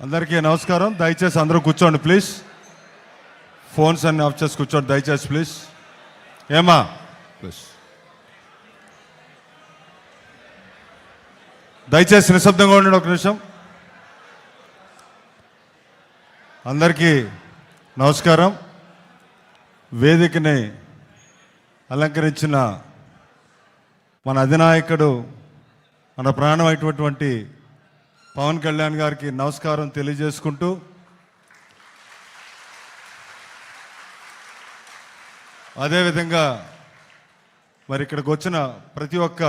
అందరికీ నమస్కారం. దయచేసి అందరూ కూర్చోండి ప్లీజ్. ఫోన్స్ అన్ని ఆఫ్ చేసి కూర్చోండి దయచేసి ప్లీజ్. ఏమా ప్లీజ్ దయచేసి నిశ్శబ్దంగా ఉండండి ఒక నిమిషం. అందరికీ నమస్కారం. వేదికని అలంకరించిన మన అధినాయకుడు, మన ప్రాణం అయినటువంటి పవన్ కళ్యాణ్ గారికి నమస్కారం తెలియజేసుకుంటూ, అదేవిధంగా మరి ఇక్కడికి వచ్చిన ప్రతి ఒక్క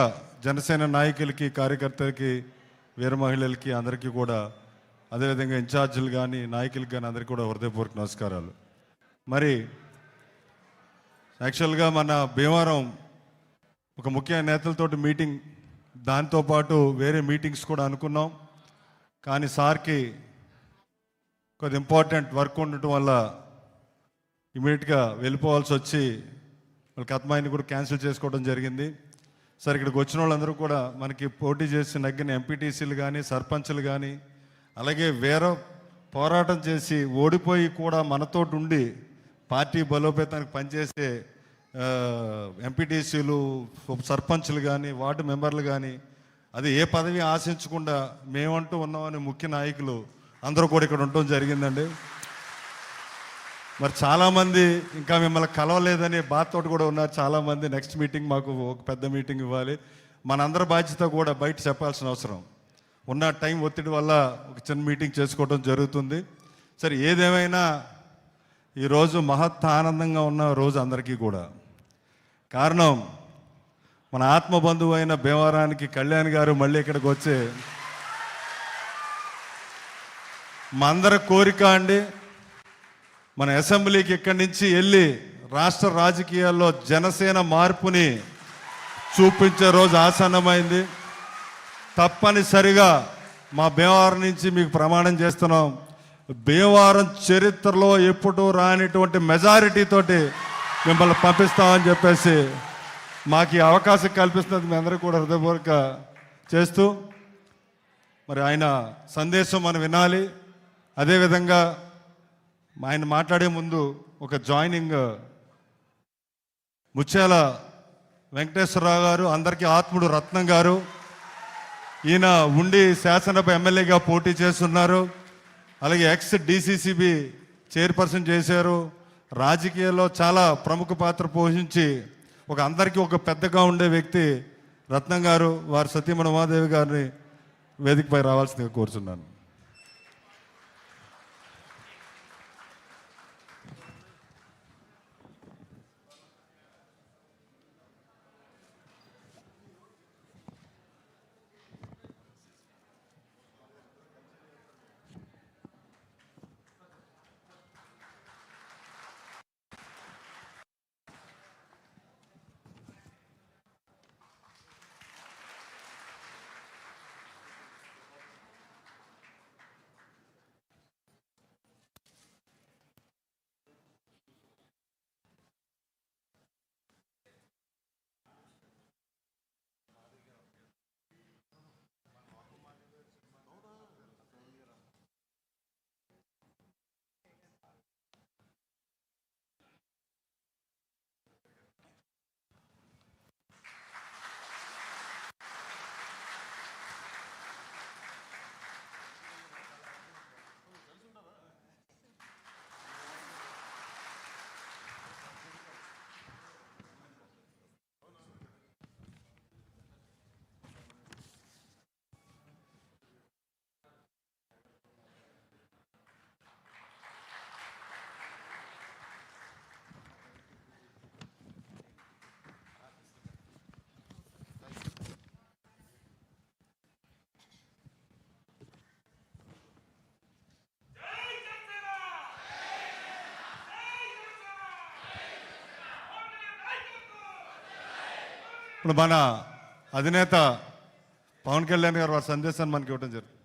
జనసేన నాయకులకి, కార్యకర్తలకి, వీర మహిళలకి అందరికీ కూడా, అదేవిధంగా ఇన్ఛార్జీలు కానీ నాయకులకి కానీ అందరికీ కూడా హృదయపూర్వక నమస్కారాలు. మరి యాక్చువల్గా మన భీమవరం ఒక ముఖ్య నేతలతోటి మీటింగ్, దాంతోపాటు వేరే మీటింగ్స్ కూడా అనుకున్నాం. కానీ సార్కి కొద్ది ఇంపార్టెంట్ వర్క్ ఉండటం వల్ల ఇమీడియట్గా వెళ్ళిపోవాల్సి వచ్చి వాళ్ళ కథమాయిని కూడా క్యాన్సిల్ చేసుకోవడం జరిగింది. సరే, ఇక్కడికి వచ్చిన వాళ్ళందరూ కూడా మనకి పోటీ చేసి నగ్గిన ఎంపీటీసీలు కానీ, సర్పంచ్లు కానీ, అలాగే వేరే పోరాటం చేసి ఓడిపోయి కూడా మనతోటి ఉండి పార్టీ బలోపేతానికి పనిచేసే ఎంపీటీసీలు, సర్పంచ్లు కానీ, వార్డు మెంబర్లు కానీ, అది ఏ పదవి ఆశించకుండా మేమంటూ ఉన్నామని ముఖ్య నాయకులు అందరూ కూడా ఇక్కడ ఉండటం జరిగిందండి. మరి చాలామంది ఇంకా మిమ్మల్ని కలవలేదని బాధతోటి కూడా ఉన్నారు చాలామంది. నెక్స్ట్ మీటింగ్ మాకు ఒక పెద్ద మీటింగ్ ఇవ్వాలి, మనందరి బాధ్యత కూడా బయట చెప్పాల్సిన అవసరం ఉన్న టైం ఒత్తిడి వల్ల ఒక చిన్న మీటింగ్ చేసుకోవడం జరుగుతుంది. సరే, ఏదేమైనా ఈరోజు మహత్ ఆనందంగా ఉన్న రోజు అందరికీ కూడా. కారణం, మన ఆత్మబంధువు అయిన భీమవరానికి కళ్యాణ్ గారు మళ్ళీ ఇక్కడికి వచ్చి మా అందరి కోరిక అండి, మన అసెంబ్లీకి ఇక్కడి నుంచి వెళ్ళి రాష్ట్ర రాజకీయాల్లో జనసేన మార్పుని చూపించే రోజు ఆసన్నమైంది. తప్పనిసరిగా మా భీమవరం నుంచి మీకు ప్రమాణం చేస్తున్నాం, భీమవరం చరిత్రలో ఎప్పుడూ రానిటువంటి మెజారిటీ తోటి మిమ్మల్ని పంపిస్తామని చెప్పేసి మాకు ఈ అవకాశం కల్పిస్తున్నది మీ అందరూ కూడా హృదయపూర్వక చేస్తూ, మరి ఆయన సందేశం మనం వినాలి. అదేవిధంగా ఆయన మాట్లాడే ముందు ఒక జాయినింగ్, ముత్యాల వెంకటేశ్వరరావు గారు, అందరికీ ఆత్ముడు రత్నం గారు, ఈయన ఉండి శాసనసభ ఎమ్మెల్యేగా పోటీ చేస్తున్నారు. అలాగే ఎక్స్ డిసిసిబి చైర్పర్సన్ చేశారు. రాజకీయాల్లో చాలా ప్రముఖ పాత్ర పోషించి అందరికీ ఒక పెద్దగా ఉండే వ్యక్తి రత్నం గారు. వారి సతీమణి ఉమాదేవి గారిని వేదికపై రావాల్సిందిగా కోరుచున్నాను. ఇప్పుడు మన అధినేత పవన్ కళ్యాణ్ గారు వారి సందేశాన్ని మనకి ఇవ్వడం జరుగుతుంది.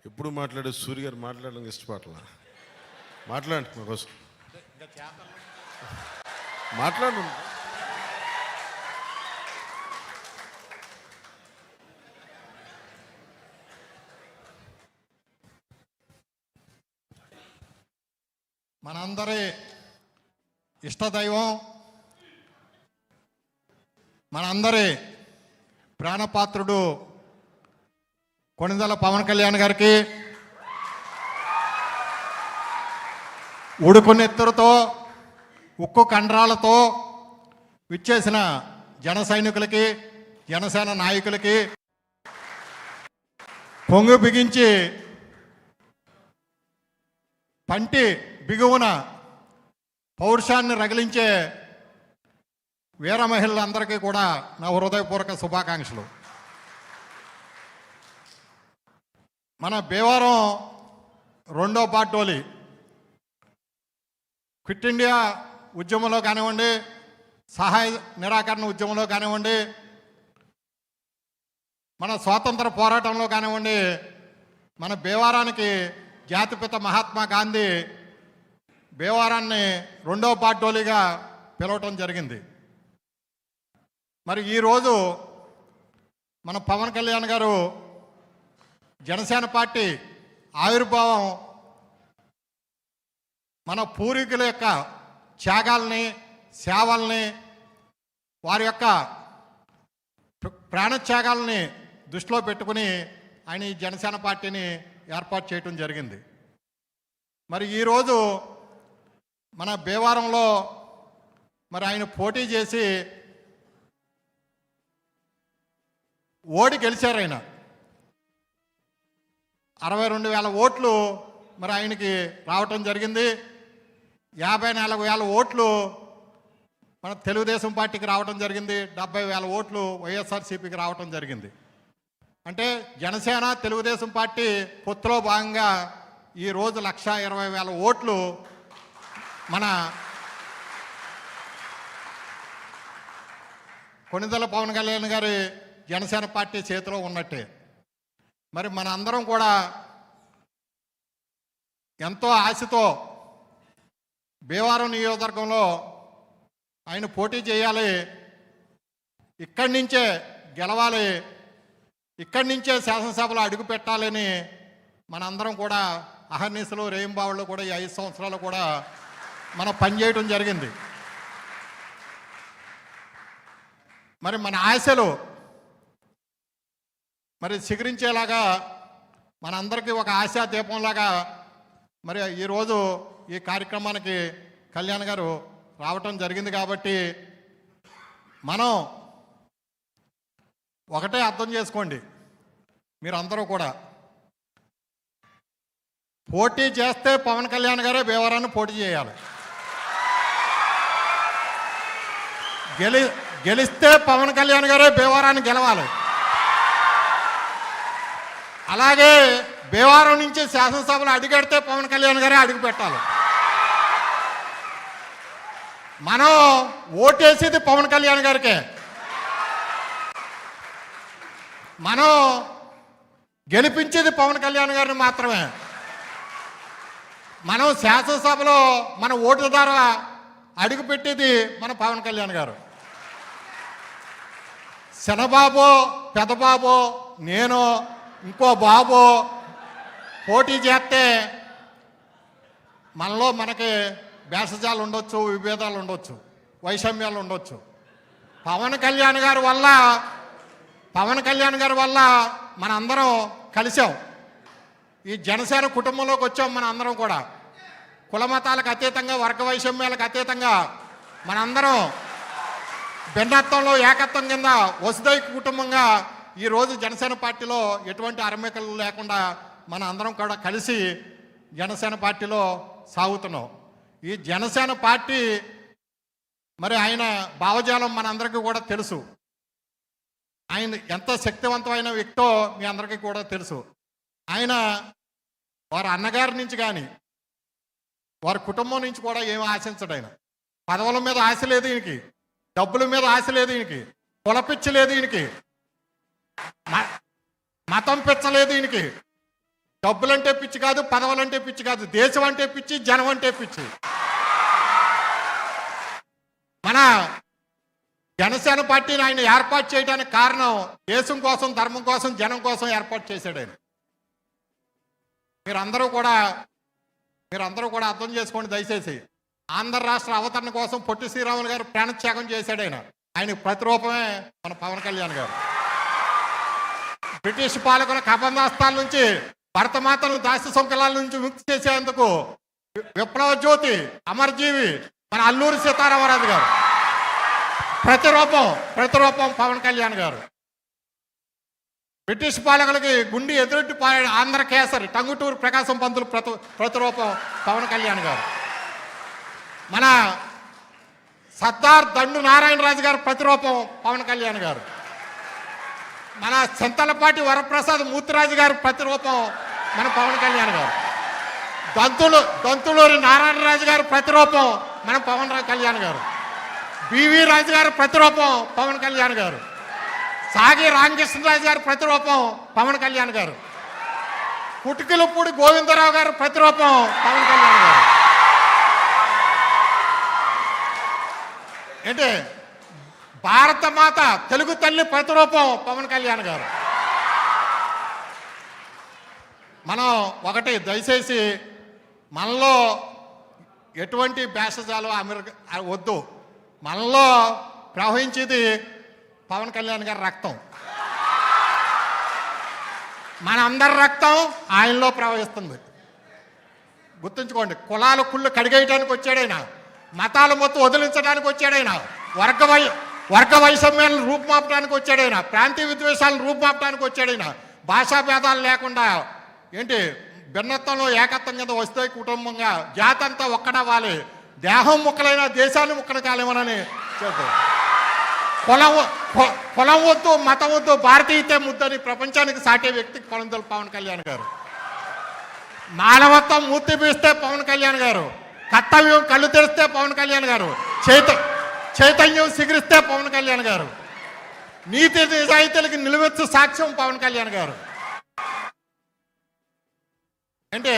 ఎప్పుడు మాట్లాడే సూర్య గారు మాట్లాడడం ఇష్టపడలా. మాట్లాడండి మాకోసం, మాట్లాడు. మనందరి ఇష్టదైవం, మనందరి ప్రాణపాత్రుడు కొణిదెల పవన్ కళ్యాణ్ గారికి ఉడుకు నెత్తురుతో ఉక్కు కండరాలతో విచ్చేసిన జన సైనికులకి, జనసేన నాయకులకి, పొంగు బిగించి పంటి బిగువున పౌరుషాన్ని రగిలించే వీర మహిళలందరికీ కూడా నా హృదయపూర్వక శుభాకాంక్షలు. మన భీమవరం రెండో పార్టోలి క్విట్ ఇండియా ఉద్యమంలో కానివ్వండి, సహాయ నిరాకరణ ఉద్యమంలో కానివ్వండి, మన స్వాతంత్ర పోరాటంలో కానివ్వండి, మన భీమవరానికి జాతిపిత మహాత్మా గాంధీ భీమవరాన్ని రెండో పార్టోలిగా పిలవటం జరిగింది. మరి ఈరోజు మన పవన్ కళ్యాణ్ గారు జనసేన పార్టీ ఆవిర్భావం మన పూర్వీకుల యొక్క త్యాగాల్ని, సేవల్ని, వారి యొక్క ప్రాణత్యాగాల్ని దృష్టిలో పెట్టుకుని ఆయన ఈ జనసేన పార్టీని ఏర్పాటు చేయటం జరిగింది. మరి ఈరోజు మన భీమవరంలో మరి ఆయన పోటీ చేసి ఓడి గెలిచారు. ఆయన 62,000 ఓట్లు మరి ఆయనకి రావటం జరిగింది. 54,000 ఓట్లు మన తెలుగుదేశం పార్టీకి రావటం జరిగింది. 70,000 ఓట్లు వైఎస్ఆర్సీపీకి రావటం జరిగింది. అంటే జనసేన తెలుగుదేశం పార్టీ పొత్తులో భాగంగా ఈరోజు 1,20,000 ఓట్లు మన కొణిదెల పవన్ కళ్యాణ్ గారి జనసేన పార్టీ చేతిలో ఉన్నట్టే. మరి మన అందరం కూడా ఎంతో ఆశతో భీమవరం నియోజకవర్గంలో ఆయన పోటీ చేయాలి, ఇక్కడి నుంచే గెలవాలి, ఇక్కడి నుంచే శాసనసభలో అడుగు పెట్టాలని మనందరం కూడా అహర్నిశలు రేయింబావుళ్ళు కూడా ఈ 5 సంవత్సరాలు కూడా మనం పనిచేయటం జరిగింది. మరి మన ఆశలు మరి చిగురించేలాగా మనందరికీ ఒక ఆశా దీపంలాగా మరి ఈరోజు ఈ కార్యక్రమానికి కళ్యాణ్ గారు రావటం జరిగింది. కాబట్టి మనం ఒకటే అర్థం చేసుకోండి, మీరందరూ కూడా పోటీ చేస్తే పవన్ కళ్యాణ్ గారే భీమవరాన్ని పోటీ చేయాలి, గెలిస్తే పవన్ కళ్యాణ్ గారే భీమవరాన్ని గెలవాలి. అలాగే భీమవరం నుంచి శాసనసభలో అడుగెడితే పవన్ కళ్యాణ్ గారే అడుగు పెట్టాలి. మనం ఓటేసేది పవన్ కళ్యాణ్ గారికే, మనం గెలిపించేది పవన్ కళ్యాణ్ గారిని మాత్రమే. మనం శాసనసభలో మన ఓట్ల ద్వారా అడుగు పెట్టేది మన పవన్ కళ్యాణ్ గారు. శనబాబో, పెదబాబో, నేను, ఇంకో బాబో పోటీ చేస్తే మనలో మనకి భేషజాలు ఉండొచ్చు, విభేదాలు ఉండొచ్చు, వైషమ్యాలు ఉండొచ్చు. పవన్ కళ్యాణ్ గారి వల్ల మనందరం కలిసాం, ఈ జనసేన కుటుంబంలోకి వచ్చాం. మన అందరం కూడా కుల మతాలకు అతీతంగా, వర్గ వైషమ్యాలకు అతీతంగా మనందరం భిన్నత్వంలో ఏకత్వం కింద వసుదైక కుటుంబంగా ఈరోజు జనసేన పార్టీలో ఎటువంటి అరమేకలు లేకుండా మన అందరం కూడా కలిసి జనసేన పార్టీలో సాగుతున్నాం. ఈ జనసేన పార్టీ మరి ఆయన భావజాలం మనందరికీ కూడా తెలుసు. ఆయన ఎంత శక్తివంతమైన వ్యక్తో మీ అందరికీ కూడా తెలుసు. ఆయన వారి అన్నగారి నుంచి కానీ వారి కుటుంబం నుంచి కూడా ఏమి ఆశించడు. ఆయన పదవుల మీద ఆశ లేదు ఈయనకి, డబ్బుల మీద ఆశ లేదు ఈయనకి, కులపిచ్చి లేదు ఈయనకి. మతం పిచ్చలేదు ఈయనకి. డబ్బులంటే పిచ్చి కాదు, పదవులంటే పిచ్చి కాదు, దేశం అంటే పిచ్చి, జనం అంటే పిచ్చి. మన జనసేన పార్టీని ఆయన ఏర్పాటు చేయడానికి కారణం దేశం కోసం, ధర్మం కోసం, జనం కోసం ఏర్పాటు చేశాడు ఆయన. మీరందరూ కూడా అర్థం చేసుకోండి దయచేసి. ఆంధ్ర రాష్ట్ర అవతరణ కోసం పొట్టి శ్రీరాములు గారు ప్రాణత్యాగం చేశాడు ఆయన. ఆయనకు ప్రతిరూపమే మన పవన్ కళ్యాణ్ గారు. బ్రిటిష్ పాలకుల కబంధాస్తాల నుంచి, భరతమాతను దాస్య సంకలాల నుంచి ముక్తి చేసేందుకు విప్లవ జ్యోతి, అమరజీవి మన అల్లూరి సీతారామరాజు గారు. ప్రతిరూపం పవన్ కళ్యాణ్ గారు. బ్రిటిష్ పాలకులకి గుండి ఎదురొట్టి ఆంధ్ర కేసరి టంగుటూరు ప్రకాశం పంతులు ప్రతిరూపం పవన్ కళ్యాణ్ గారు. మన సర్దార్ దండు నారాయణరాజు గారు ప్రతిరూపం పవన్ కళ్యాణ్ గారు. మన చింతలపాటి వరప్రసాద్ మూర్తిరాజు గారు ప్రతిరూపం మన పవన్ కళ్యాణ్ గారు. దంతులూరి నారాయణరాజు గారు ప్రతిరూపం మన పవన్ కళ్యాణ్ గారు. బివి రాజు గారు ప్రతిరూపం పవన్ కళ్యాణ్ గారు. సాగి రామకృష్ణరాజు గారు ప్రతిరూపం పవన్ కళ్యాణ్ గారు. కుటుకులపూడి గోవిందరావు గారు ప్రతిరూపం పవన్ కళ్యాణ్ గారు. ఏంటి భారత మాత తెలుగు తల్లి ప్రతిరూపం పవన్ కళ్యాణ్ గారు. మనం ఒకటి దయచేసి మనలో ఎటువంటి భేషజాలు అమెరికా వద్దు. మనలో ప్రవహించేది పవన్ కళ్యాణ్ గారి రక్తం. మన అందరి రక్తం ఆయనలో ప్రవహిస్తుంది. గుర్తుంచుకోండి. కులాల కుళ్ళు కడిగేయడానికి వచ్చాడైనా, మతాలు మొత్తం వదిలించడానికి వచ్చాడైనా, వర్గ వైషమ్యాలను రూపుమాపడానికి వచ్చాడైనా, ప్రాంతీయ విద్వేషాలను రూపుమాపడానికి వచ్చాడైనా, భాషా భేదాలు లేకుండా ఏంటి భిన్నత్వంలో ఏకత్వం కింద వస్తే కుటుంబంగా జాతి అంతా ఒక్కడవ్వాలి, దేహం ముక్కలైన దేశాన్ని ముక్కలు కాలేమనని చెప్తారు. కులం వద్దు, మతం వద్దు, భారతీయతే ముద్దని ప్రపంచానికి సాటే వ్యక్తికి పవన్ కళ్యాణ్ గారు. మానవత్వం మూర్తి పీస్తే పవన్ కళ్యాణ్ గారు. కర్తవ్యం కళ్ళు తెరిస్తే పవన్ కళ్యాణ్ గారు. చైతన్యం సిగిరిస్తే పవన్ కళ్యాణ్ గారు. నీతి నిజాయితీలకు నిలువెత్తు సాక్ష్యం పవన్ కళ్యాణ్ గారు. అంటే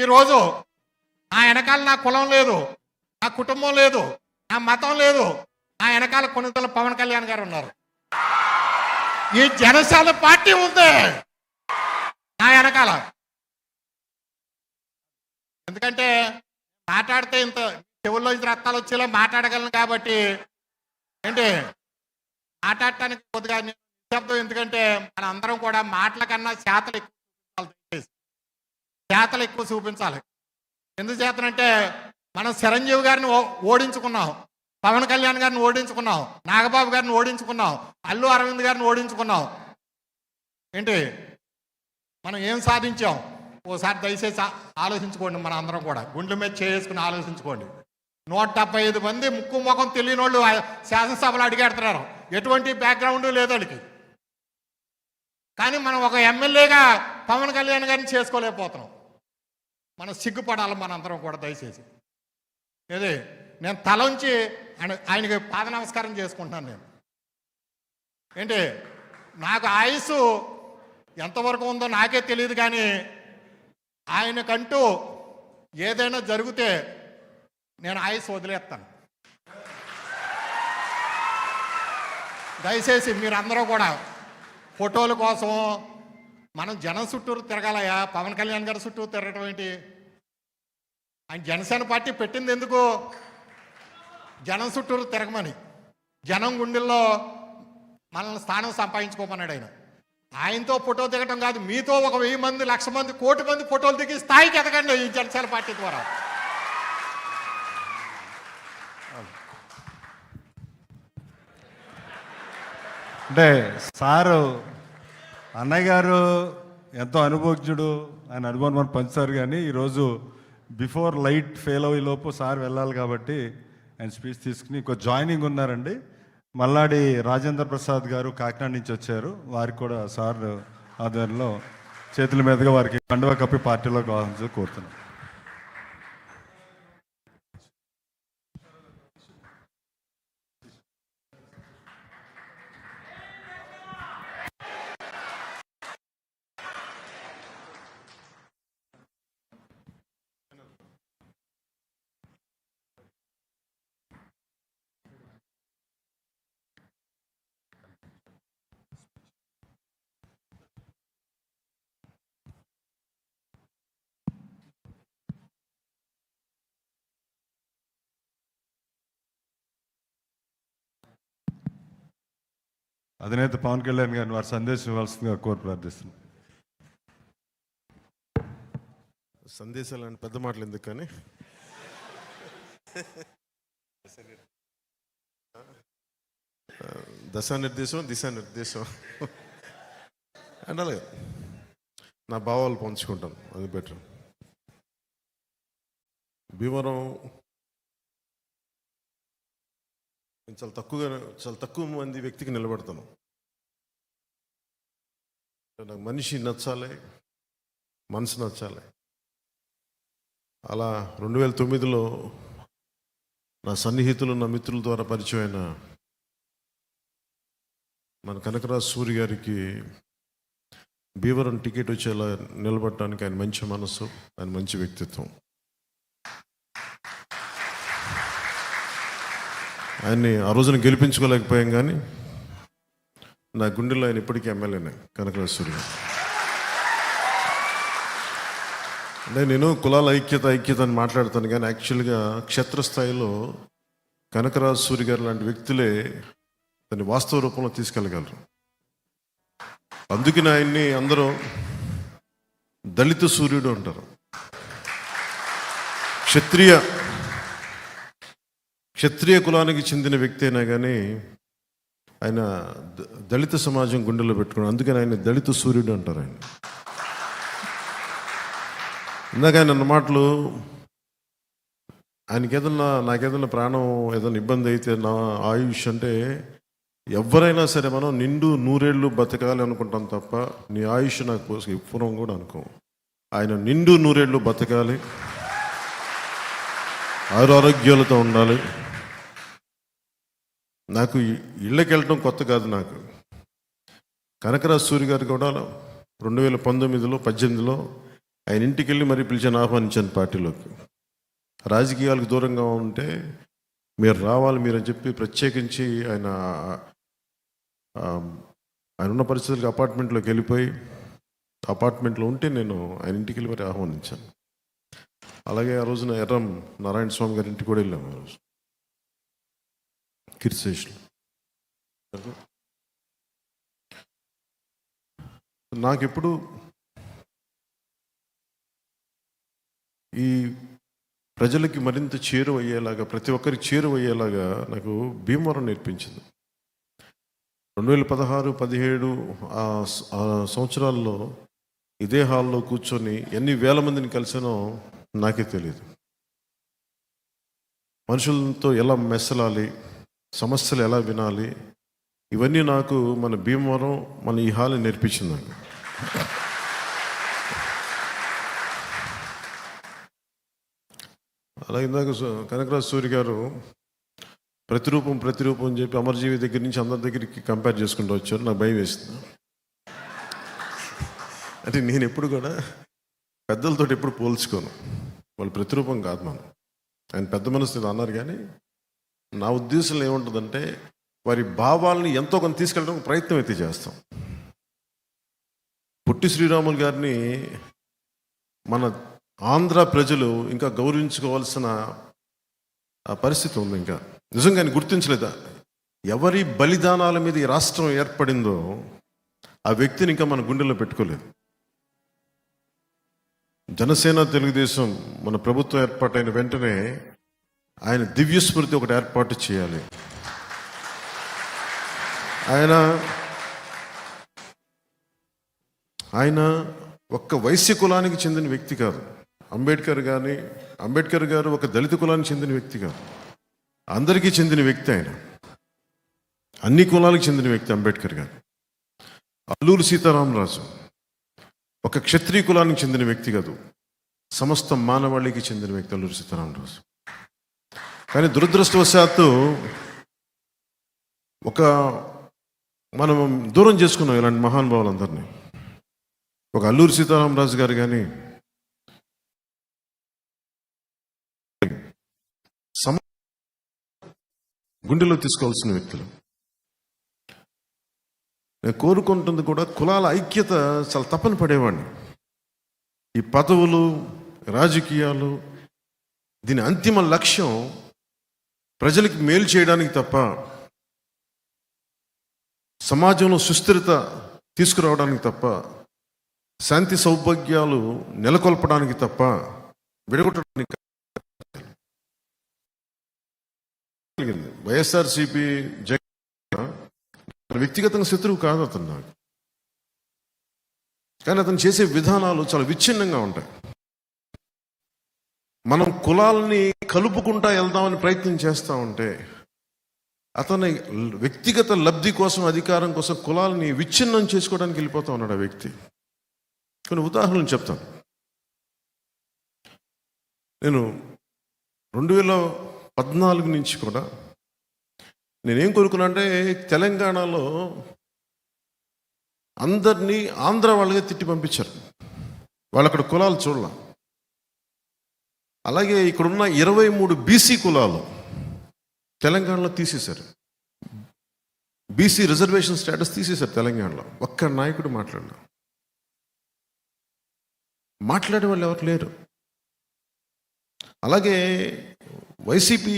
ఈరోజు నా వెనకాల నా కులం లేదు, నా కుటుంబం లేదు, నా మతం లేదు, నా వెనకాల కొనుగోలు పవన్ కళ్యాణ్ గారు ఉన్నారు. ఈ జనసేన పార్టీ ఉంది నా వెనకాల. ఎందుకంటే మాట్లాడితే ఇంత చెవుల్లో ఇంత రక్తాలు వచ్చేలా మాట్లాడగలను కాబట్టి ఏంటి మాట్లాడటానికి కొద్దిగా నిశ్శబ్దం. ఎందుకంటే మన అందరం కూడా మాటల కన్నా చేతలు ఎక్కువ చూపించాలి. ఎందుచేతనంటే మనం చిరంజీవి గారిని ఓడించుకున్నాం, పవన్ కళ్యాణ్ గారిని ఓడించుకున్నాం, నాగబాబు గారిని ఓడించుకున్నాం, అల్లు అరవింద్ గారిని ఓడించుకున్నాం. ఏంటి మనం ఏం సాధించాం? ఓసారి దయచేసి ఆలోచించుకోండి. మన అందరం కూడా గుండెల మీద చేసుకుని ఆలోచించుకోండి. 175 మంది ముక్కు ముఖం తెలియని వాళ్ళు శాసనసభలో అడిగేడుతున్నారు. ఎటువంటి బ్యాక్గ్రౌండ్ లేదు వాళ్ళకి. కానీ మనం ఒక ఎమ్మెల్యేగా పవన్ కళ్యాణ్ గారిని చేసుకోలేకపోతున్నాం. మనం సిగ్గుపడాలి మనందరం కూడా దయచేసి. ఏది నేను తలంచి ఆయనకి పాద నమస్కారం చేసుకుంటున్నాను. నేను ఏంటి నాకు ఆయుస్సు ఎంతవరకు ఉందో నాకే తెలియదు, కానీ ఆయనకంటూ ఏదైనా జరిగితే నేను ఆయుస్సు వదిలేస్తాను. దయచేసి మీరందరూ కూడా ఫోటోల కోసం మనం జనం చుట్టూరు తిరగాలయా? పవన్ కళ్యాణ్ గారి చుట్టూ తిరగటం ఏంటి? ఆయన జనసేన పార్టీ పెట్టింది ఎందుకు? జనం చుట్టూరు తిరగమని, జనం గుండెల్లో మనల్ని స్థానం సంపాదించుకోమన్నాడు ఆయన. ఆయనతో ఫోటో దిగటం కాదు, మీతో 1000 మంది, 1,00,000 మంది, 1,00,00,000 మంది ఫోటోలు దిగి స్థాయికి ఎదగండి ఈ జనసేన పార్టీ ద్వారా. అంటే సారు అన్నయ్య గారు ఎంతో అనుభవజ్ఞుడు, ఆయన అనుభవం మనం పంచుతారు. కానీ ఈరోజు బిఫోర్ లైట్ ఫెయిల్ అయ్యే లోపు సార్ వెళ్ళాలి కాబట్టి ఆయన స్పీచ్ తీసుకుని ఇంకో జాయినింగ్ ఉన్నారండి. మల్లాడి రాజేంద్ర ప్రసాద్ గారు కాకినాడ నుంచి వచ్చారు. వారికి కూడా సార్ ఆధ్వర్యంలో చేతుల మీదుగా వారికి కండువా కప్పి పార్టీలో కావాల్సి కోరుతున్నాను. అధినేత పవన్ కళ్యాణ్ గారిని వారి సందేశం ఇవ్వాల్సిందిగా కోరి ప్రార్థిస్తున్నాను. సందేశాలు అని పెద్ద మాటలు ఎందుకు కానీ దిశానిర్దేశం అంటే అలాగే నా భావాలు పంచుకుంటాను, అది బెటర్. భీమవరం నేను చాలా తక్కువ మంది వ్యక్తికి నిలబడతాను. నాకు మనిషి నచ్చాలి, మనసు నచ్చాలి. అలా 2009లో నా సన్నిహితులు, నా మిత్రుల ద్వారా పరిచయమైన మన కనకరాజు సూరి గారికి భీమవరం టికెట్ వచ్చేలా నిలబడటానికి ఆయన మంచి మనసు, ఆయన మంచి వ్యక్తిత్వం. ఆయన్ని ఆ రోజున గెలిపించుకోలేకపోయాం, కానీ నా గుండెల్లో ఆయన ఇప్పటికీ ఎమ్మెల్యేనే, కనకరాజు సూరి గారు. అంటే నేను కులాల ఐక్యత అని మాట్లాడతాను, కానీ యాక్చువల్గా క్షేత్రస్థాయిలో కనకరాజు సూరి గారు లాంటి వ్యక్తులే దాన్ని వాస్తవ రూపంలో తీసుకెళ్ళగలరు. అందుకని ఆయన్ని అందరూ దళిత సూర్యుడు అంటారు. క్షత్రియ కులానికి చెందిన వ్యక్తి అయినా కానీ ఆయన దళిత సమాజం గుండెల్లో పెట్టుకున్నాడు. అందుకని ఆయన దళిత సూర్యుడు అంటారు. ఆయన ఇందాక ఆయన అన్న మాటలు, నాకేదన్నా ప్రాణం ఏదైనా ఇబ్బంది అయితే, నా ఆయుష్ అంటే ఎవరైనా సరే మనం నిండు 100 ఏళ్ళు బతకాలి అనుకుంటాం తప్ప నీ ఆయుష్ నాకు ఎప్పుడూ కూడా అనుకోం. ఆయన నిండు 100 ఏళ్ళు బతకాలి, ఆరోగ్యాలతో ఉండాలి. నాకు ఇళ్ళకి వెళ్ళటం కొత్త కాదు. నాకు కనకరాజు సూరి గారు కూడా 2019లో 18లో ఆయన ఇంటికి వెళ్ళి మరీ పిలిచాను, ఆహ్వానించాను పార్టీలోకి. రాజకీయాలకు దూరంగా ఉంటే మీరు రావాలి మీరు అని చెప్పి ప్రత్యేకించి ఆయన ఉన్న పరిస్థితులకు అపార్ట్మెంట్లోకి వెళ్ళిపోయి అపార్ట్మెంట్లో ఉంటే నేను ఆయన ఇంటికి వెళ్ళి మరి ఆహ్వానించాను. అలాగే ఆ రోజున ఎర్రం నారాయణ స్వామి గారి ఇంటికి కూడా వెళ్ళాము. ఆ రోజు కీర్తిశేషులు. నాకెప్పుడు ఈ ప్రజలకి మరింత చేరువయ్యేలాగా, ప్రతి ఒక్కరికి చేరువయ్యేలాగా నాకు భీమవరం నేర్పించింది. 2016-17 ఆ సంవత్సరాల్లో ఇదే హాల్లో కూర్చొని ఎన్ని వేల మందిని కలిసానో నాకే తెలియదు. మనుషులతో ఎలా మెసలాలి, సమస్యలు ఎలా వినాలి, ఇవన్నీ నాకు మన భీమవరం, మన ఈ హాల్ నేర్పించింది నాకు. అలాగే ఇందాక కనకరాజు సూరి గారు ప్రతిరూపం అని చెప్పి అమరజీవి దగ్గర నుంచి అందరి దగ్గరికి కంపేర్ చేసుకుంటూ వచ్చారు. నాకు భయం వేస్తుంది. అంటే నేను ఎప్పుడు కూడా పెద్దలతో ఎప్పుడు పోల్చుకోను. వాళ్ళు ప్రతిరూపం కాదు మనం. ఆయన పెద్ద మనసు అన్నారు, కానీ నా ఉద్దేశంలో ఏముంటుందంటే వారి భావాల్ని ఎంతో కొంత తీసుకెళ్ళడానికి ప్రయత్నం అయితే చేస్తాం. పొట్టి శ్రీరాములు గారిని మన ఆంధ్ర ప్రజలు ఇంకా గౌరవించుకోవాల్సిన పరిస్థితి ఉంది. ఇంకా నిజంగా గుర్తించలేదా? ఎవరి బలిదానాల మీద ఈ రాష్ట్రం ఏర్పడిందో ఆ వ్యక్తిని ఇంకా మన గుండెల్లో పెట్టుకోలేదు. జనసేన తెలుగుదేశం మన ప్రభుత్వం ఏర్పాటైన వెంటనే ఆయన దివ్య స్మృతి ఒకటి ఏర్పాటు చేయాలి. ఆయన ఒక్క వైశ్య కులానికి చెందిన వ్యక్తి కాదు. అంబేద్కర్ గారు ఒక దళిత కులానికి చెందిన వ్యక్తి కాదు, అందరికీ చెందిన వ్యక్తి. ఆయన అన్ని కులాలకు చెందిన వ్యక్తి అంబేద్కర్ గారు. అల్లూరి సీతారామరాజు ఒక క్షత్రియ కులానికి చెందిన వ్యక్తి కాదు, సమస్త మానవాళికి చెందిన వ్యక్తి అల్లూరి సీతారామరాజు. కానీ దురదృష్టవశాత్తు మనం దూరం చేసుకున్నాం ఇలాంటి మహానుభావులందరినీ. ఒక అల్లూరి సీతారామరాజు గారు కానీ గుండెలో తీసుకోవాల్సిన వ్యక్తులు. నేను కోరుకుంటుంది కూడా కులాల ఐక్యత చాలా తప్పని పడేవాడిని. ఈ పదవులు, రాజకీయాలు, దీని అంతిమ లక్ష్యం ప్రజలకి మేలు చేయడానికి తప్ప సమాజంలో సుస్థిరత తీసుకురావడానికి తప్ప, శాంతి సౌభాగ్యాలు నెలకొల్పడానికి తప్ప విడగొట్టడానికి కలిగింది. వైఎస్ఆర్సీపీ జగన్ వ్యక్తిగతంగా శత్రువు కాదు అతను నాకు, కానీ అతను చేసే విధానాలు చాలా విచ్ఛిన్నంగా ఉంటాయి. మనం కులాలని కలుపుకుంటా వెళ్దామని ప్రయత్నం చేస్తూ ఉంటే అతని వ్యక్తిగత లబ్ధి కోసం, అధికారం కోసం కులాలని విచ్ఛిన్నం చేసుకోవడానికి వెళ్ళిపోతా ఉన్నాడు ఆ వ్యక్తి. కొన్ని ఉదాహరణలు చెప్తాను. నేను 2014 నుంచి కూడా నేనేం కోరుకున్నా అంటే, తెలంగాణలో అందరినీ ఆంధ్ర వాళ్ళగా తిట్టి పంపించారు. వాళ్ళు అక్కడ కులాలు చూడాల. అలాగే ఇక్కడున్న 23 బీసీ కులాలు తెలంగాణలో తీసేశారు. బీసీ రిజర్వేషన్ స్టేటస్ తీసేశారు తెలంగాణలో. ఒక్క నాయకుడు మాట్లాడే వాళ్ళు ఎవరు లేరు. అలాగే వైసీపీ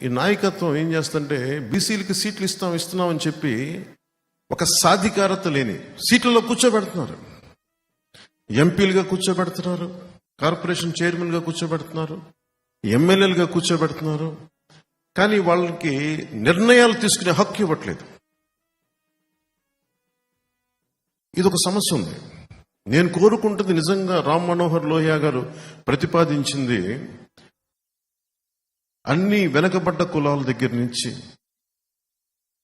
ఈ నాయకత్వం ఏం చేస్తుంటే, బీసీలకి సీట్లు ఇస్తున్నామని చెప్పి ఒక సాధికారత లేని సీట్లలో కూర్చోబెడుతున్నారు. ఎంపీలుగా కూర్చోబెడుతున్నారు, కార్పొరేషన్ చైర్మన్గా కూర్చోబెడుతున్నారు, ఎమ్మెల్యేలుగా కూర్చోబెడుతున్నారు. కానీ వాళ్ళకి నిర్ణయాలు తీసుకునే హక్కు ఇవ్వట్లేదు. ఇది ఒక సమస్య ఉంది. నేను కోరుకుంటుంది నిజంగా రామ్ మనోహర్ లోహియా గారు ప్రతిపాదించింది, అన్ని వెనకబడ్డ కులాల దగ్గర నుంచి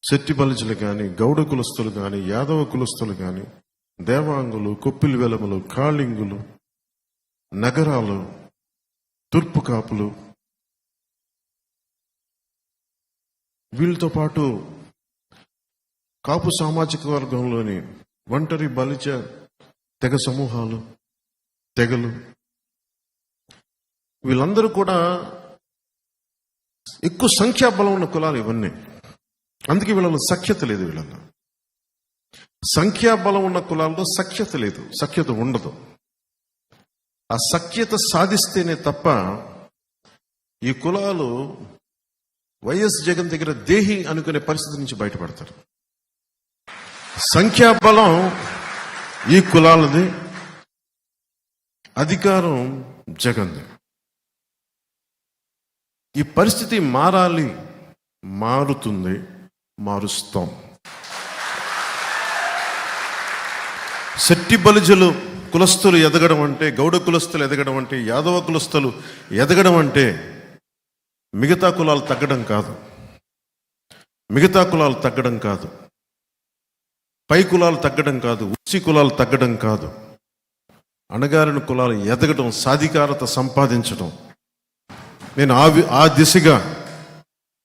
శెట్టి బలిజలు కానీ, గౌడ కులస్తులు కానీ, యాదవ కులస్తులు కానీ, దేవాంగులు, కొప్పిలి వెలములు, కాళింగులు, నగరాలు, తూర్పు కాపులు, వీళ్ళతో పాటు కాపు సామాజిక వర్గంలోని ఒంటరి బలిజ తెగ సమూహాలు, తెగలు, వీళ్ళందరూ కూడా ఎక్కువ సంఖ్యాబలం ఉన్న కులాలు ఇవన్నీ. అందుకే వీళ్ళలో సఖ్యత లేదు. వీళ్ళలో సంఖ్యాబలం ఉన్న కులాల్లో సఖ్యత లేదు, సఖ్యత ఉండదు. ఆ సఖ్యత సాధిస్తేనే తప్ప ఈ కులాలు వైఎస్ జగన్ దగ్గర దేహి అనుకునే పరిస్థితి నుంచి బయటపడతారు. సంఖ్యాబలం ఈ కులాలది, అధికారం జగన్ది. ఈ పరిస్థితి మారాలి, మారుతుంది, మారుస్తాం. శెట్టి బలిజలు కులస్తులు ఎదగడం అంటే, గౌడ కులస్తులు ఎదగడం అంటే, యాదవ కులస్తులు ఎదగడం అంటే మిగతా కులాలు తగ్గడం కాదు. మిగతా కులాలు తగ్గడం కాదు, పై కులాలు తగ్గడం కాదు, ఉచ్చి కులాలు తగ్గడం కాదు. అణగారిన కులాలు ఎదగడం, సాధికారత సంపాదించడం. నేను ఆ దిశగా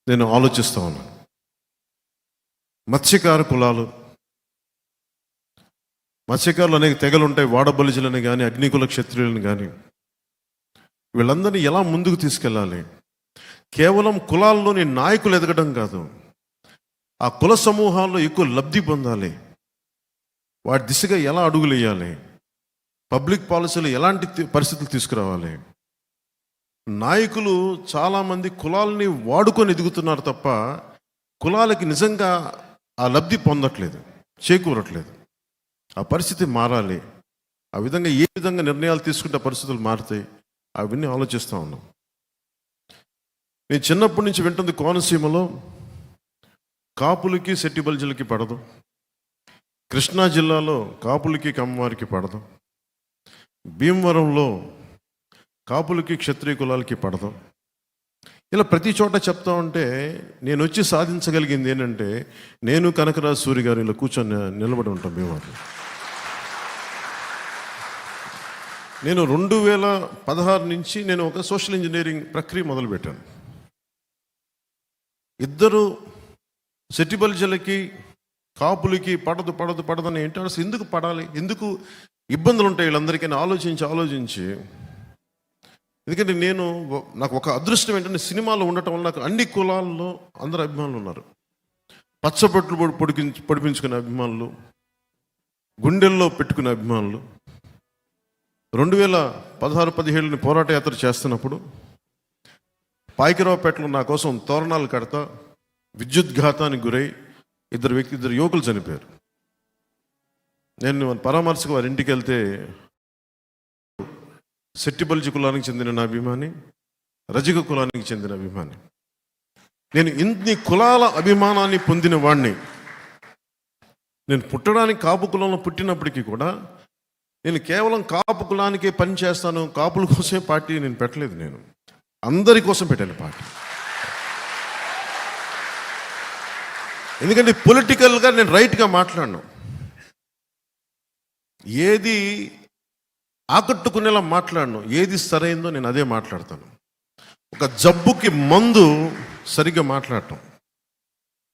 నేను ఆలోచిస్తా ఉన్నాను. మత్స్యకార కులాలు, మత్స్యకారులు అనేక తెగలు ఉంటాయి. వాడబలిజలని కానీ, అగ్నికుల క్షత్రియులను కానీ, వీళ్ళందరినీ ఎలా ముందుకు తీసుకెళ్ళాలి? కేవలం కులాల్లోని నాయకులు ఎదగడం కాదు, ఆ కుల సమూహాల్లో ఎక్కువ లబ్ధి పొందాలి. వాటి దిశగా ఎలా అడుగులు వేయాలి? పబ్లిక్ పాలసీలు ఎలాంటి పరిస్థితులు తీసుకురావాలి? నాయకులు చాలామంది కులాలని వాడుకొని ఎదుగుతున్నారు తప్ప కులాలకి నిజంగా ఆ లబ్ధి పొందట్లేదు, చేకూరట్లేదు. ఆ పరిస్థితి మారాలి. ఆ విధంగా ఏ విధంగా నిర్ణయాలు తీసుకుంటే పరిస్థితులు మారుతాయి, అవన్నీ ఆలోచిస్తూ ఉన్నాం. నేను చిన్నప్పటి నుంచి వింటుంది, కోనసీమలో కాపులకి శెట్టి బలిజలకి పడదు, కృష్ణా జిల్లాలో కాపులకి కమ్మవారికి పడదు, భీమవరంలో కాపులకి క్షత్రియ కులాలకి పడదు. ఇలా ప్రతి చోట చెప్తా ఉంటే నేను వచ్చి సాధించగలిగింది ఏంటంటే, నేను కనకరాజు సూరి గారు ఇలా కూర్చొని నిలబడి ఉంటాం భీమవరం. నేను 2016 నుంచి నేను ఒక సోషల్ ఇంజనీరింగ్ ప్రక్రియ మొదలుపెట్టాను. ఇద్దరు శెట్టి బలిజలకి కాపులకి పడదని ఏంటంటే, అసలు ఎందుకు పడాలి, ఎందుకు ఇబ్బందులు ఉంటాయి వీళ్ళందరికీ ఆలోచించి ఎందుకంటే నాకు ఒక అదృష్టం ఏంటంటే, సినిమాలో ఉండటం వల్ల నాకు అన్ని కులాల్లో అందరు అభిమానులు ఉన్నారు. పచ్చబొట్లు పొడిపించుకునే అభిమానులు, గుండెల్లో పెట్టుకునే అభిమానులు. 2016-17 పోరాట యాత్ర చేస్తున్నప్పుడు పాయకరావుపేటలో నా కోసం తోరణాలు కడతా విద్యుద్ఘాతానికి గురై ఇద్దరు యువకులు చనిపోయారు. నేను పరామర్శకు వారి ఇంటికి వెళ్తే సెట్టిబల్జి కులానికి చెందిన నా అభిమాని, రజక కులానికి చెందిన అభిమాని. నేను ఇన్ని కులాల అభిమానాన్ని పొందిన వాడిని. నేను పుట్టడానికి కాపు కులంలో పుట్టినప్పటికీ కూడా నేను కేవలం కాపు కులానికే పని చేస్తాను, కాపుల కోసమే పార్టీ నేను పెట్టలేదు. నేను అందరి కోసం పెట్టాను పార్టీ. ఎందుకంటే పొలిటికల్గా నేను రైట్గా మాట్లాడను, ఏది ఆకట్టుకునేలా మాట్లాడను, ఏది సరైందో నేను అదే మాట్లాడతాను. ఒక జబ్బుకి మందు సరిగ్గా మాట్లాడటం,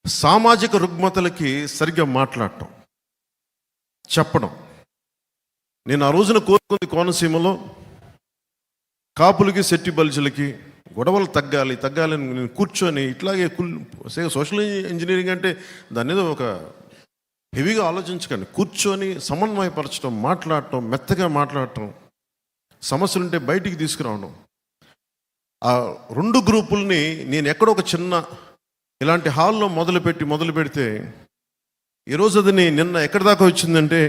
సామాజిక రుగ్మతలకి సరిగ్గా మాట్లాడటం, చెప్పడం. నేను ఆ రోజున కోరుకుంది కోనసీమలో కాపులకి సెట్టిబల్జులకి గొడవలు తగ్గాలని నేను కూర్చొని ఇట్లాగే సోషల్ ఇంజనీరింగ్ అంటే దాని మీద ఒక హెవీగా ఆలోచించకండి. కూర్చొని సమన్వయపరచడం, మాట్లాడటం, మెత్తగా మాట్లాడటం, సమస్యలుంటే బయటికి తీసుకురావడం. ఆ రెండు గ్రూపుల్ని నేను ఎక్కడో ఒక చిన్న ఇలాంటి హాల్లో మొదలు పెడితే ఈరోజు అది నిన్న ఎక్కడి దాకా వచ్చిందంటే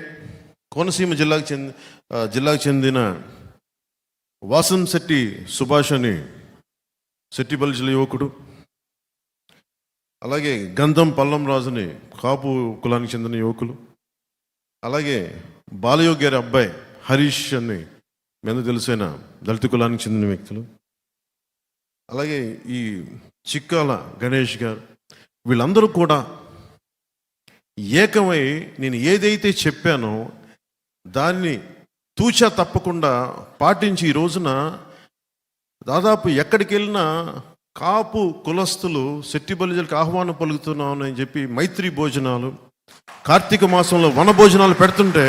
కోనసీమ జిల్లాకు చెందిన వాసంశెట్టి సుభాష్ అని సెట్టిబల్జుల యువకుడు, అలాగే గంధం పల్లం రాజుని కాపు కులానికి చెందిన యువకులు, అలాగే బాలయోగి గారి అబ్బాయి హరీష్ అని మీద తెలిసిన దళిత కులానికి చెందిన వ్యక్తులు, అలాగే ఈ చిక్కాల గణేష్ గారు, వీళ్ళందరూ కూడా ఏకమై నేను ఏదైతే చెప్పానో దాన్ని తూచా తప్పకుండా పాటించి ఈ రోజున దాదాపు ఎక్కడికి వెళ్ళినా కాపు కులస్తులు సెట్టిబల్జులకు ఆహ్వానం పలుకుతున్నాను అని చెప్పి మైత్రి భోజనాలు, కార్తీక మాసంలో వన భోజనాలు పెడుతుంటే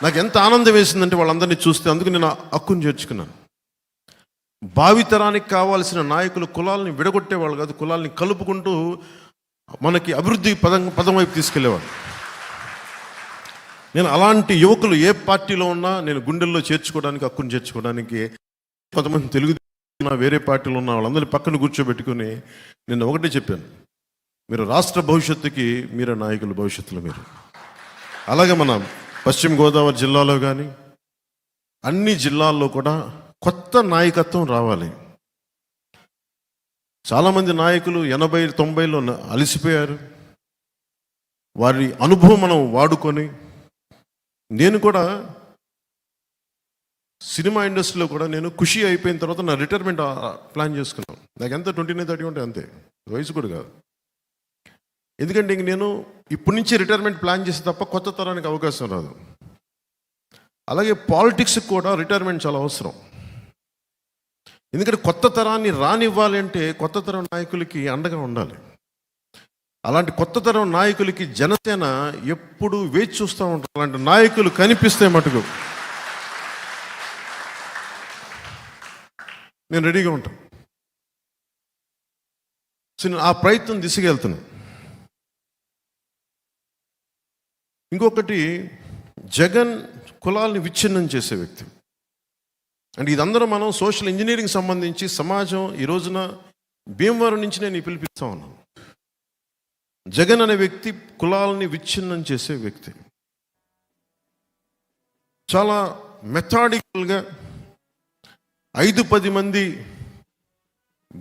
నాకు ఎంత ఆనందం వేసిందంటే వాళ్ళందరినీ చూస్తే. అందుకు నేను హక్కును చేర్చుకున్నాను. భావితరానికి కావాల్సిన నాయకులు కులాలని విడగొట్టేవాళ్ళు కాదు, కులాలని కలుపుకుంటూ మనకి అభివృద్ధి పదం వైపు తీసుకెళ్లేవాళ్ళు. నేను అలాంటి యువకులు ఏ పార్టీలో ఉన్నా నేను గుండెల్లో చేర్చుకోవడానికి, హక్కును చేర్చుకోవడానికి, కొంతమంది తెలుగుదేశం వేరే పార్టీలో ఉన్న వాళ్ళందరినీ పక్కన కూర్చోబెట్టుకుని నేను ఒకటే చెప్పాను, మీరు రాష్ట్ర భవిష్యత్తుకి మీరే నాయకులు, భవిష్యత్తులో మీరు. అలాగే మన పశ్చిమ గోదావరి జిల్లాలో కానీ అన్ని జిల్లాల్లో కూడా కొత్త నాయకత్వం రావాలి. చాలామంది నాయకులు 80-90లో అలసిపోయారు. వారి అనుభవం మనం వాడుకొని, నేను కూడా సినిమా ఇండస్ట్రీలో కూడా నేను ఖుషి అయిపోయిన తర్వాత నా రిటైర్మెంట్ ప్లాన్ చేసుకున్నాను. నాకు ఎంత 29-30 ఉంటే అంతే, వయసు కూడా కాదు. ఎందుకంటే ఇంక నేను ఇప్పటి నుంచి రిటైర్మెంట్ ప్లాన్ చేస్తే తప్ప కొత్త తరానికి అవకాశం రాదు. అలాగే పాలిటిక్స్కి కూడా రిటైర్మెంట్ చాలా అవసరం. ఎందుకంటే కొత్త తరాన్ని రానివ్వాలి అంటే కొత్త తరం నాయకులకి అండగా ఉండాలి. అలాంటి కొత్త తరం నాయకులకి జనసేన ఎప్పుడు వేచి చూస్తూ ఉంటారు. అలాంటి నాయకులు కనిపిస్తే మటుకు నేను రెడీగా ఉంటాను. సో నేను ఆ ప్రయత్నం దిశగా వెళ్తున్నాను. ఇంకొకటి, జగన్ కులాలని విచ్ఛిన్నం చేసే వ్యక్తి. అంటే ఇదందరూ మనం సోషల్ ఇంజనీరింగ్ సంబంధించి సమాజం ఈ రోజున భీమవరం నుంచి నేను పిలిపిస్తా ఉన్నాను. జగన్ అనే వ్యక్తి కులాలని విచ్ఛిన్నం చేసే వ్యక్తి. చాలా మెథాడికల్గా 5-10 మంది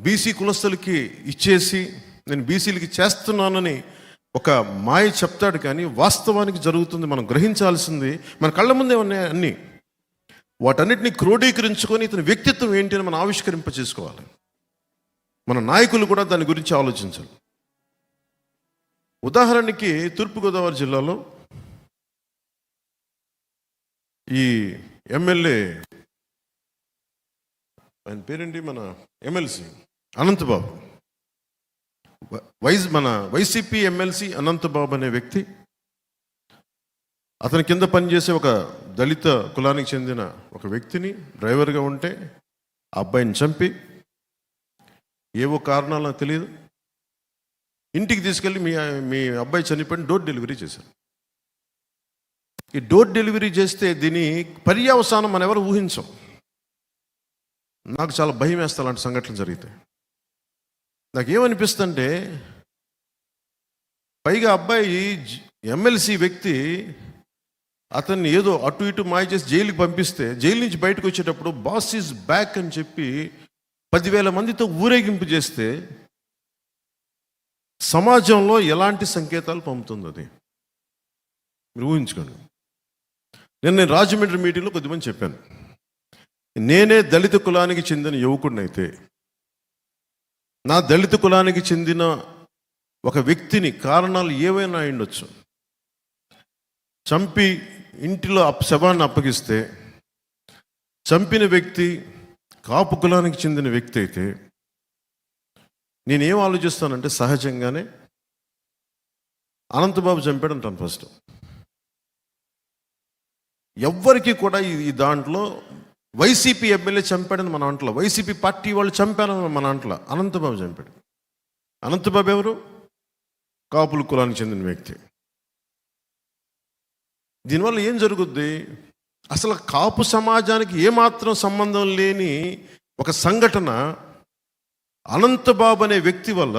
బీసీ కులస్తులకి ఇచ్చేసి నేను బీసీలకి చేస్తున్నానని ఒక మాయ చెప్తాడు, కానీ వాస్తవానికి జరుగుతుంది మనం గ్రహించాల్సింది మన కళ్ళ ముందే ఉన్నాయి అన్నీ. వాటన్నిటిని క్రోడీకరించుకొని ఇతని వ్యక్తిత్వం ఏంటి అని మనం ఆవిష్కరింప చేసుకోవాలి. మన నాయకులు కూడా దాని గురించి ఆలోచించాలి. ఉదాహరణకి తూర్పుగోదావరి జిల్లాలో ఈ ఎమ్మెల్యే, ఆయన పేరేంటి, మన ఎమ్మెల్సీ అనంతబాబు, మన వైసీపీ ఎమ్మెల్సీ అనంతబాబు అనే వ్యక్తి, అతని కింద పనిచేసే ఒక దళిత కులానికి చెందిన ఒక వ్యక్తిని డ్రైవర్గా ఉంటే ఆ అబ్బాయిని చంపి ఏవో కారణాలు నాకు తెలియదు ఇంటికి తీసుకెళ్ళి మీ అబ్బాయి చనిపోయిన డోర్ డెలివరీ చేశారు. ఈ డోర్ డెలివరీ చేస్తే దీని పర్యవసానం మనం ఎవరు ఊహించం. నాకు చాలా భయం వేస్తా అలాంటి సంఘటనలు జరిగితే. నాకేమనిపిస్తుంటే పైగా అబ్బాయి ఎమ్మెల్సీ వ్యక్తి అతన్ని ఏదో అటు ఇటు మాయ చేసి జైలుకి పంపిస్తే జైలు నుంచి బయటకు వచ్చేటప్పుడు బాస్ ఈజ్ బ్యాక్ అని చెప్పి 10,000 మందితో ఊరేగింపు చేస్తే సమాజంలో ఎలాంటి సంకేతాలు పంపుతుంది అది మీరు ఊహించుకోండి. నేను రాజమండ్రి మీటింగ్లో కొద్దిమంది చెప్పాను, నేనే దళిత కులానికి చెందిన యువకుడినైతే నా దళిత కులానికి చెందిన ఒక వ్యక్తిని కారణాలు ఏవైనా ఉండొచ్చు చంపి ఇంటిలో శవాన్ని అప్పగిస్తే చంపిన వ్యక్తి కాపు కులానికి చెందిన వ్యక్తి అయితే నేనేం ఆలోచిస్తానంటే సహజంగానే అనంతబాబు చంపాడు అంటాను ఫస్ట్. ఎవ్వరికి కూడా ఈ దాంట్లో వైసీపీ ఎమ్మెల్యే చంపాడని మన అంటలో, వైసీపీ పార్టీ వాళ్ళు చంపారని మన అంటలో, అనంతబాబు చంపాడు. అనంతబాబు ఎవరు? కాపుల కులానికి చెందిన వ్యక్తి. దీనివల్ల ఏం జరుగుద్ది? అసలు కాపు సమాజానికి ఏమాత్రం సంబంధం లేని ఒక సంఘటన అనంతబాబు అనే వ్యక్తి వల్ల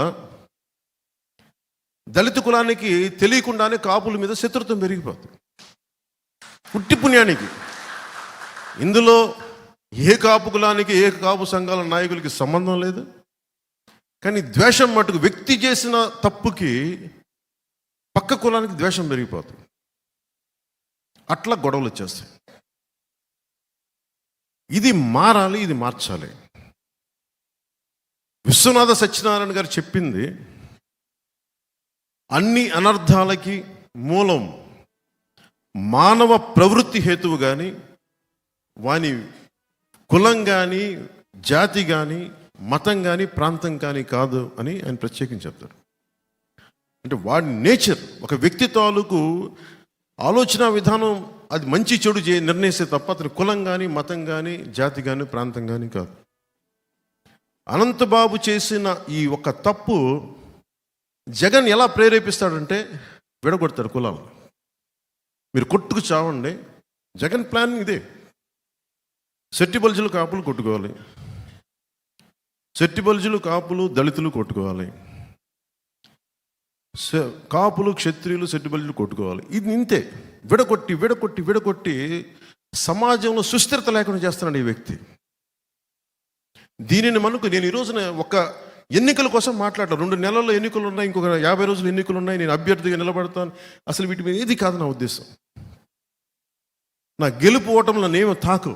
దళిత కులానికి తెలియకుండానే కాపుల మీద శత్రుత్వం పెరిగిపోతుంది. పుట్టి పుణ్యానికి ఇందులో ఏ కాపు కులానికి ఏ కాపు సంఘాల నాయకులకి సంబంధం లేదు. కానీ ద్వేషం మటుకు వ్యక్తి చేసిన తప్పుకి పక్క కులానికి ద్వేషం పెరిగిపోతుంది. అట్లా గొడవలు వచ్చేస్తాయి. ఇది మారాలి, ఇది మార్చాలి. విశ్వనాథ సత్యనారాయణ గారు చెప్పింది అన్ని అనర్థాలకి మూలం మానవ ప్రవృత్తి హేతువు కానీ వాని కులం కానీ జాతి కానీ మతం కానీ ప్రాంతం కానీ కాదు అని ఆయన ప్రత్యేకించి చెప్తారు. అంటే వాడి నేచర్, ఒక వ్యక్తి తాలూకు ఆలోచన విధానం అది మంచి చెడు నిర్ణయిస్తే తప్ప అతని కులం కానీ మతం కానీ జాతి కానీ ప్రాంతం కానీ కాదు. అనంతబాబు చేసిన ఈ ఒక తప్పు జగన్ ఎలా ప్రేరేపిస్తాడంటే విడగొడతాడు కులాలు. మీరు కొట్టుకు చావండి, జగన్ ప్లాన్ ఇదే. సెట్టి బల్జులు కాపులు కొట్టుకోవాలి, సెట్టి బల్జులు కాపులు దళితులు కొట్టుకోవాలి, కాపులు క్షత్రియులు సెట్టి బల్జులు కొట్టుకోవాలి. ఇది ఇంతే. విడగొట్టి విడగొట్టి విడగొట్టి సమాజంలో సుస్థిరత లేకుండా చేస్తున్నాడు ఈ వ్యక్తి. దీనిని మనకు నేను ఈ రోజున ఒక ఎన్నికల కోసం మాట్లాడతాను. 2 నెలల్లో ఎన్నికలు ఉన్నాయి, ఇంకొక 50 రోజులు ఎన్నికలు ఉన్నాయి, నేను అభ్యర్థిగా నిలబడతాను. అసలు వీటి మీద ఏది కాదు నా ఉద్దేశం. నా గెలుపు ఓటంలో నేమో తాకు,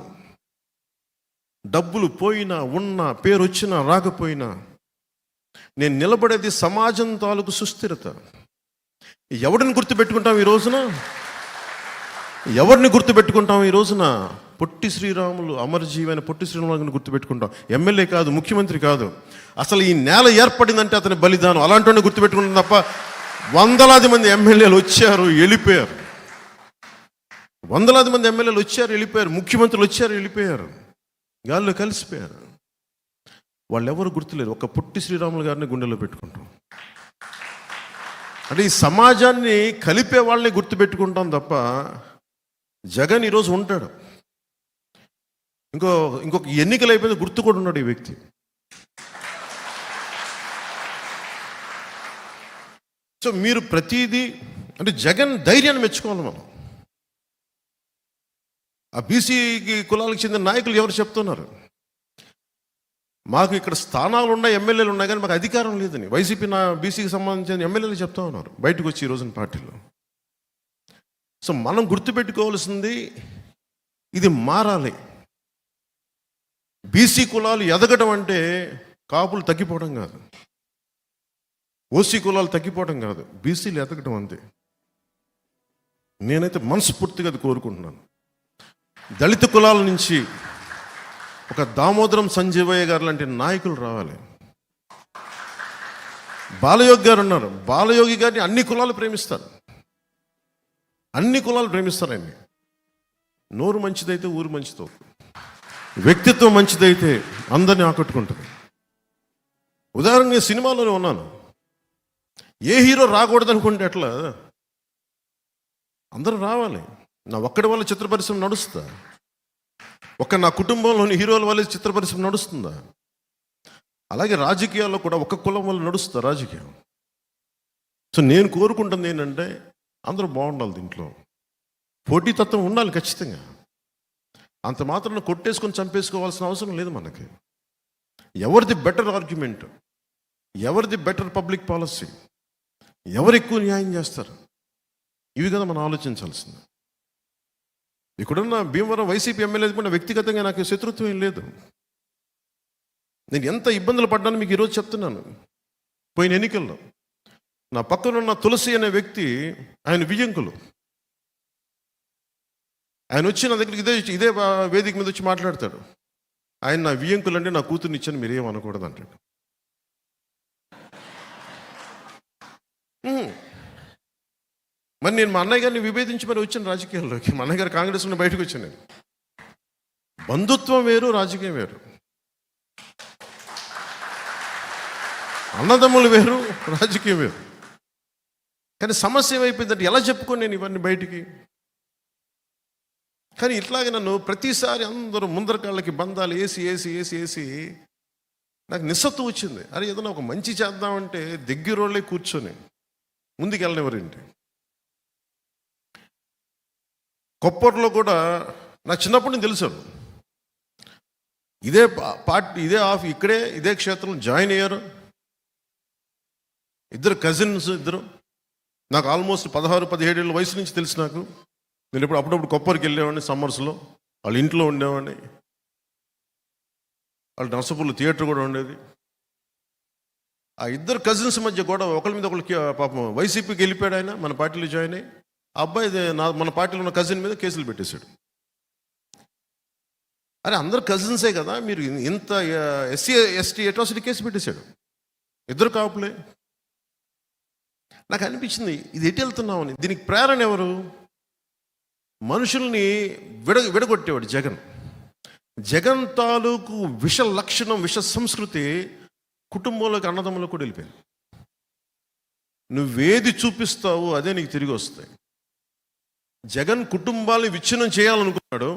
డబ్బులు పోయినా ఉన్నా పేరు వచ్చినా రాకపోయినా నేను నిలబడేది సమాజం తాలూకు సుస్థిరత. ఎవరిని గుర్తుపెట్టుకుంటాం ఈ రోజున? ఎవరిని గుర్తుపెట్టుకుంటాం ఈ రోజున? పొట్టి శ్రీరాములు, అమరజీవైన పొట్టి శ్రీరాములు గుర్తుపెట్టుకుంటాం. ఎమ్మెల్యే కాదు, ముఖ్యమంత్రి కాదు. అసలు ఈ నేల ఏర్పడిందంటే అతని బలిదానం. అలాంటి గుర్తుపెట్టుకుంటాం తప్ప వందలాది మంది ఎమ్మెల్యేలు వచ్చారు వెళ్ళిపోయారు, వందలాది మంది ఎమ్మెల్యేలు వచ్చారు వెళ్ళిపోయారు, ముఖ్యమంత్రులు వచ్చారు వెళ్ళిపోయారు, గాల్లో కలిసిపోయారు. వాళ్ళు ఎవరు గుర్తులేరు. ఒక పొట్టి శ్రీరాములు గారిని గుండెలో పెట్టుకుంటాం. అంటే ఈ సమాజాన్ని కలిపే వాళ్ళని గుర్తుపెట్టుకుంటాం తప్ప జగన్ ఈరోజు ఉంటాడు, ఇంకొక ఎన్నికలు అయిపోయింది గుర్తు కూడా ఉన్నాడు ఈ వ్యక్తి. సో మీరు ప్రతిదీ అంటే జగన్ ధైర్యాన్ని మెచ్చుకోవాలి మనం. ఆ బీసీకి కులాలకు చెందిన నాయకులు ఎవరు చెప్తున్నారు, మాకు ఇక్కడ స్థానాలు ఉన్నాయి, ఎమ్మెల్యేలు ఉన్నాయి, కానీ మాకు అధికారం లేదని వైసీపీ బీసీకి సంబంధించిన ఎమ్మెల్యేలు చెప్తా ఉన్నారు బయటకు వచ్చి ఈ రోజున పార్టీలో. సో మనం గుర్తుపెట్టుకోవాల్సింది ఇది మారాలి. బీసీ కులాలు ఎదగడం అంటే కాపులు తగ్గిపోవడం కాదు, ఓసీ కులాలు తగ్గిపోవడం కాదు, బీసీలు ఎదగడం అంతే. నేనైతే మనస్ఫూర్తిగా అది కోరుకుంటున్నాను. దళిత కులాల నుంచి ఒక దామోదరం సంజీవయ్య గారు లాంటి నాయకులు రావాలి. బాలయోగి గారు ఉన్నారు. బాలయోగి గారిని అన్ని కులాలు ప్రేమిస్తారు, అన్ని కులాలు ప్రేమిస్తారు. ఆయన్ని నోరు మంచిదైతే ఊరు మంచితో, వ్యక్తిత్వం మంచిదైతే అందరినీ ఆకట్టుకుంటుంది. ఉదాహరణ నేను సినిమాలోనే ఉన్నాను. ఏ హీరో రాకూడదు అనుకుంటే ఎట్లా? అందరూ రావాలి. నా ఒక్కడి వల్ల చిత్ర పరిశ్రమ నడుస్తుందా? నా కుటుంబంలోని హీరోల వల్ల చిత్ర పరిశ్రమ నడుస్తుందా? అలాగే రాజకీయాల్లో కూడా ఒక కులం వల్ల నడుస్తుందా రాజకీయం? సో నేను కోరుకుంటుంది ఏంటంటే అందరూ బాగుండాలి, దీంట్లో పోటీతత్వం ఉండాలి ఖచ్చితంగా. అంత మాత్రం కొట్టేసుకొని చంపేసుకోవాల్సిన అవసరం లేదు మనకి. ఎవరిది బెటర్ ఆర్గ్యుమెంట్, ఎవరిది బెటర్ పబ్లిక్ పాలసీ, ఎవరు ఎక్కువ న్యాయం చేస్తారు, ఇవి కదా మనం ఆలోచించాల్సింది. ఇక్కడున్న భీమవరం వైసీపీ ఎమ్మెల్యే కూడా వ్యక్తిగతంగా నాకు శత్రుత్వం ఏం లేదు. నేను ఎంత ఇబ్బందులు పడ్డానో మీకు ఈరోజు చెప్తున్నాను. పోయిన ఎన్నికల్లో నా పక్కన ఉన్న తులసి అనే వ్యక్తి, ఆయన వియ్యంకులు, ఆయన వచ్చి నా దగ్గరికి ఇదే వేదిక మీద వచ్చి మాట్లాడతాడు. ఆయన నా వియ్యంకులు అంటే నా కూతుర్ని ఇచ్చాను, మీరేం అనకూడదు అంటాడు. మరి నేను మా అన్నయ్య గారిని విభేదించి మరి వచ్చాను రాజకీయాల్లోకి. మా అన్నయ్య గారు కాంగ్రెస్ నుండి బయటకు వచ్చాను. నేను బంధుత్వం వేరు, రాజకీయం వేరు. అన్నదమ్ములు వేరు, రాజకీయం వేరు. కానీ సమస్య ఏమైపోయిందంటే ఎలా చెప్పుకొని నేను ఇవన్నీ బయటికి. కానీ ఇట్లాగే నన్ను ప్రతిసారి అందరూ ముందరకాళ్ళకి బంధాలు వేసి వేసి వేసి వేసి నాకు నిస్సత్తు వచ్చింది. అరే ఏదైనా ఒక మంచి చేద్దామంటే దగ్గరోళ్ళే కూర్చొని ముందుకు వెళ్ళనివ్వరేంటి. కొప్పట్లో కూడా నాకు చిన్నప్పటి నుంచి తెలుసు, ఇదే పార్టీ ఇదే ఇదే క్షేత్రంలో జాయిన్ అయ్యారు ఇద్దరు కజిన్స్. ఇద్దరు నాకు ఆల్మోస్ట్ 16-17 ఏళ్ళ వయసు నుంచి తెలుసు నాకు. నేను ఇప్పుడు అప్పుడప్పుడు కొప్పరికి వెళ్ళేవాడిని, సమ్మర్స్లో వాళ్ళ ఇంట్లో ఉండేవాడిని. వాళ్ళ నర్సపూర్లో థియేటర్ కూడా ఉండేది. ఆ ఇద్దరు కజిన్స్ మధ్య కూడా ఒకరి మీద ఒకరికి పాపం వైసీపీకి వెళ్ళిపోయాడు ఆయన, మన పార్టీలో జాయిన్ అయ్యి. ఆ అబ్బాయి మన పార్టీలో ఉన్న కజిన్ మీద కేసులు పెట్టేశాడు. అరే అందరు కజిన్సే కదా, మీరు ఇంత SC/ST అట్రాసిటీ కేసు పెట్టేశాడు. ఇద్దరు కాపులే. నాకు అనిపించింది ఇది ఎటు వెళ్తున్నామని. దీనికి ప్రేరణ ఎవరు? మనుషుల్ని విడగొట్టేవాడు జగన్. జగన్ తాలూకు విష లక్షణం, విష సంస్కృతి కుటుంబంలోకి, అన్నదమ్ములకు కూడా వెళ్ళిపోయింది. నువ్వేది చూపిస్తావో అదే నీకు తిరిగి వస్తాయి. జగన్ కుటుంబాన్ని విచ్ఛిన్నం చేయాలనుకున్నాడు,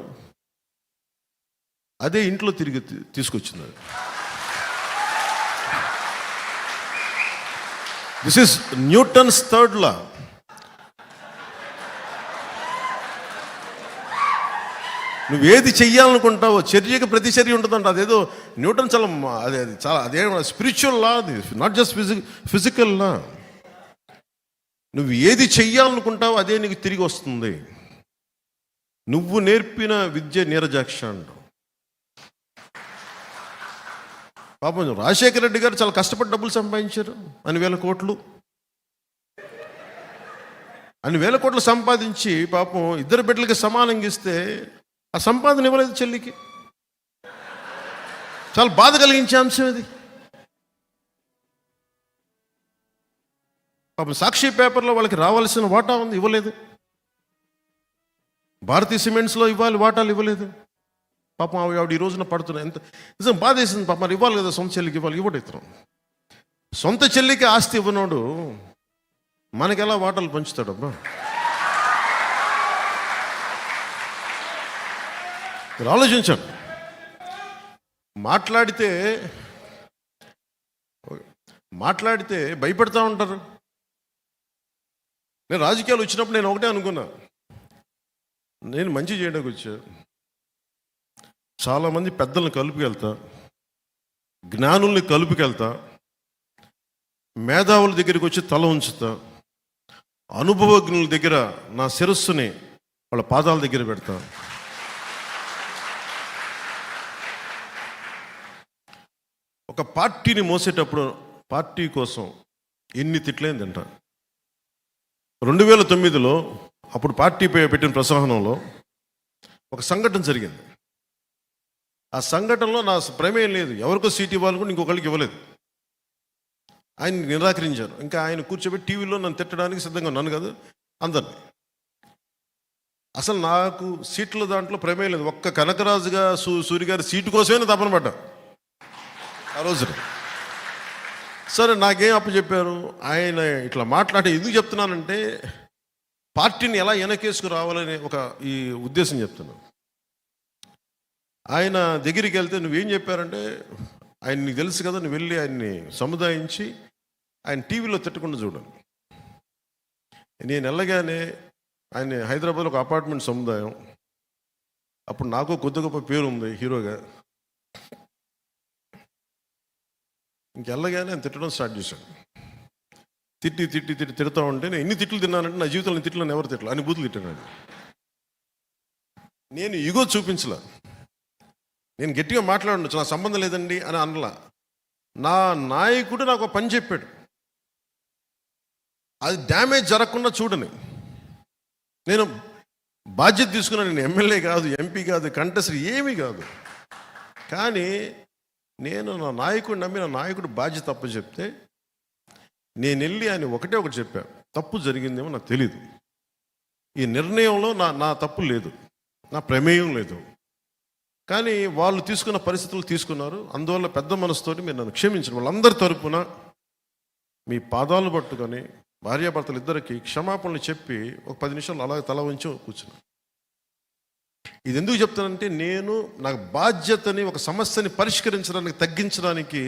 అదే ఇంట్లో తిరిగి తీసుకొచ్చింది. This is Newton's third law. నువ్వేది చెయ్యాలనుకుంటావో చర్యకి ప్రతిచర్య ఉంటుందంట. అదేదో న్యూటన్ అదే స్పిరిచువల్ లా, అది నాట్ జస్ట్ ఫిజికల్ లా. నువ్వు ఏది చెయ్యాలనుకుంటావో అదే నీకు తిరిగి వస్తుంది. నువ్వు నేర్పిన విద్య నీరజాక్ష అంటావు. పాపం రాజశేఖర రెడ్డి గారు చాలా కష్టపడి డబ్బులు సంపాదించారు, అన్ని వేల కోట్లు సంపాదించి పాపం ఇద్దరు బిడ్డలకి సమానంగా ఇస్తే ఆ సంపాదన ఇవ్వలేదు చెల్లికి. చాలా బాధ కలిగించే అంశం ఇది. పాపం సాక్షి పేపర్లో వాళ్ళకి రావాల్సిన వాటా ఉంది, ఇవ్వలేదు. భారతీయ సిమెంట్స్లో ఇవ్వాలి వాటాలు, ఇవ్వలేదు. పాపం ఆవిడ ఈ రోజున పడుతున్నాయి. ఎంత నిజం బాధ వేసింది. పాపం మరి ఇవ్వాలి కదా, సొంత చెల్లికి ఇవ్వాలి, ఇవ్వడు ఇతను. సొంత చెల్లికి ఆస్తి ఇవ్వనోడు మనకి ఎలా వాటాలు పంచుతాడబ్బా? మీరు ఆలోచించండి. మాట్లాడితే భయపెడతా ఉంటారు. నేను రాజకీయాలు వచ్చినప్పుడు నేను ఒకటే అనుకున్నా, నేను మంచి చేయడానికి వచ్చా. చాలామంది పెద్దలను కలుపుకెళ్తా, జ్ఞానుల్ని కలుపుకెళ్తా, మేధావుల దగ్గరికి వచ్చి తల ఉంచుతా, అనుభవజ్ఞుల దగ్గర నా శిరస్సుని వాళ్ళ పాదాల దగ్గర పెడతా. ఒక పార్టీని మోసేటప్పుడు పార్టీ కోసం ఎన్ని తిట్లేని తింటా. 2009లో అప్పుడు పార్టీ పెట్టిన ప్రసాహనంలో ఒక సంఘటన జరిగింది. ఆ సంఘటనలో నా ప్రమేయం లేదు. ఎవరికో సీట్ ఇవ్వాలి కూడా ఇంకొకరికి ఇవ్వలేదు. ఆయన నిరాకరించారు. ఇంకా ఆయన కూర్చోబెట్టి టీవీలో నన్ను తిట్టడానికి సిద్ధంగా, నన్ను కాదు అందరినీ. అసలు నాకు సీట్ల దాంట్లో ప్రమేయం లేదు. ఒక్క కనకరాజుగా సూరి గారి సీటు కోసమే తపన పడ్డా ఆ రోజున. సరే నాకేం అప్పచెప్పారు, ఆయన ఇట్లా మాట్లాడి ఎందుకు చెప్తున్నానంటే పార్టీని ఎలా వెనకేసుకు రావాలనే ఒక ఈ ఉద్దేశం చెప్తున్నాను. ఆయన దగ్గరికి వెళ్తే నువ్వేం చెప్పారంటే, ఆయన నీకు తెలుసు కదా, నువ్వు వెళ్ళి ఆయన్ని సముదాయించి ఆయన టీవీలో తిట్టకుండా చూడండి. నేను వెళ్ళగానే ఆయన హైదరాబాద్లో ఒక అపార్ట్మెంట్ సముదాయం, అప్పుడు నాకు కొద్ది గొప్ప పేరు ఉంది హీరోగా. ఇంకెళ్ళగానే ఆయన తిట్టడం స్టార్ట్ చేశాడు. తిడతా ఉంటే నేను ఎన్ని తిట్లు తిన్నానంటే నా జీవితంలో తిట్లు ఎవరు తిట్టలు అని బూతులు తిట్టాను. నేను ఇగో చూపించలా, నేను గట్టిగా మాట్లాడచ్చు, నా సంబంధం లేదండి అని అనలా. నా నాయకుడు నాకు పని చెప్పాడు, అది డ్యామేజ్ జరగకుండా చూడని. నేను బాధ్యత తీసుకున్నాను. నేను ఎమ్మెల్యే కాదు, ఎంపీ కాదు, కంటెస్టర్ ఏమీ కాదు. కానీ నేను నా నాయకుడు నమ్మి నా నాయకుడు బాధ్యత తప్పు చెప్తే నేను వెళ్ళి ఆయన ఒకటి చెప్పా, తప్పు జరిగిందేమో నాకు తెలీదు, ఈ నిర్ణయంలో నా తప్పు లేదు, నా ప్రమేయం లేదు, కానీ వాళ్ళు తీసుకున్న పరిస్థితులు తీసుకున్నారు, అందువల్ల పెద్ద మనసుతోటి మీరు నన్ను క్షమించండి. వాళ్ళందరి తరపున మీ పాదాలు పట్టుకొని భార్యాభర్తలు ఇద్దరికి క్షమాపణలు చెప్పి ఒక 10 నిమిషాలు అలాగే తల వంచి కూర్చున్నాను. ఇది ఎందుకు చెప్తానంటే, నేను నాకు బాధ్యతని ఒక సమస్యని పరిష్కరించడానికి తగ్గించడానికి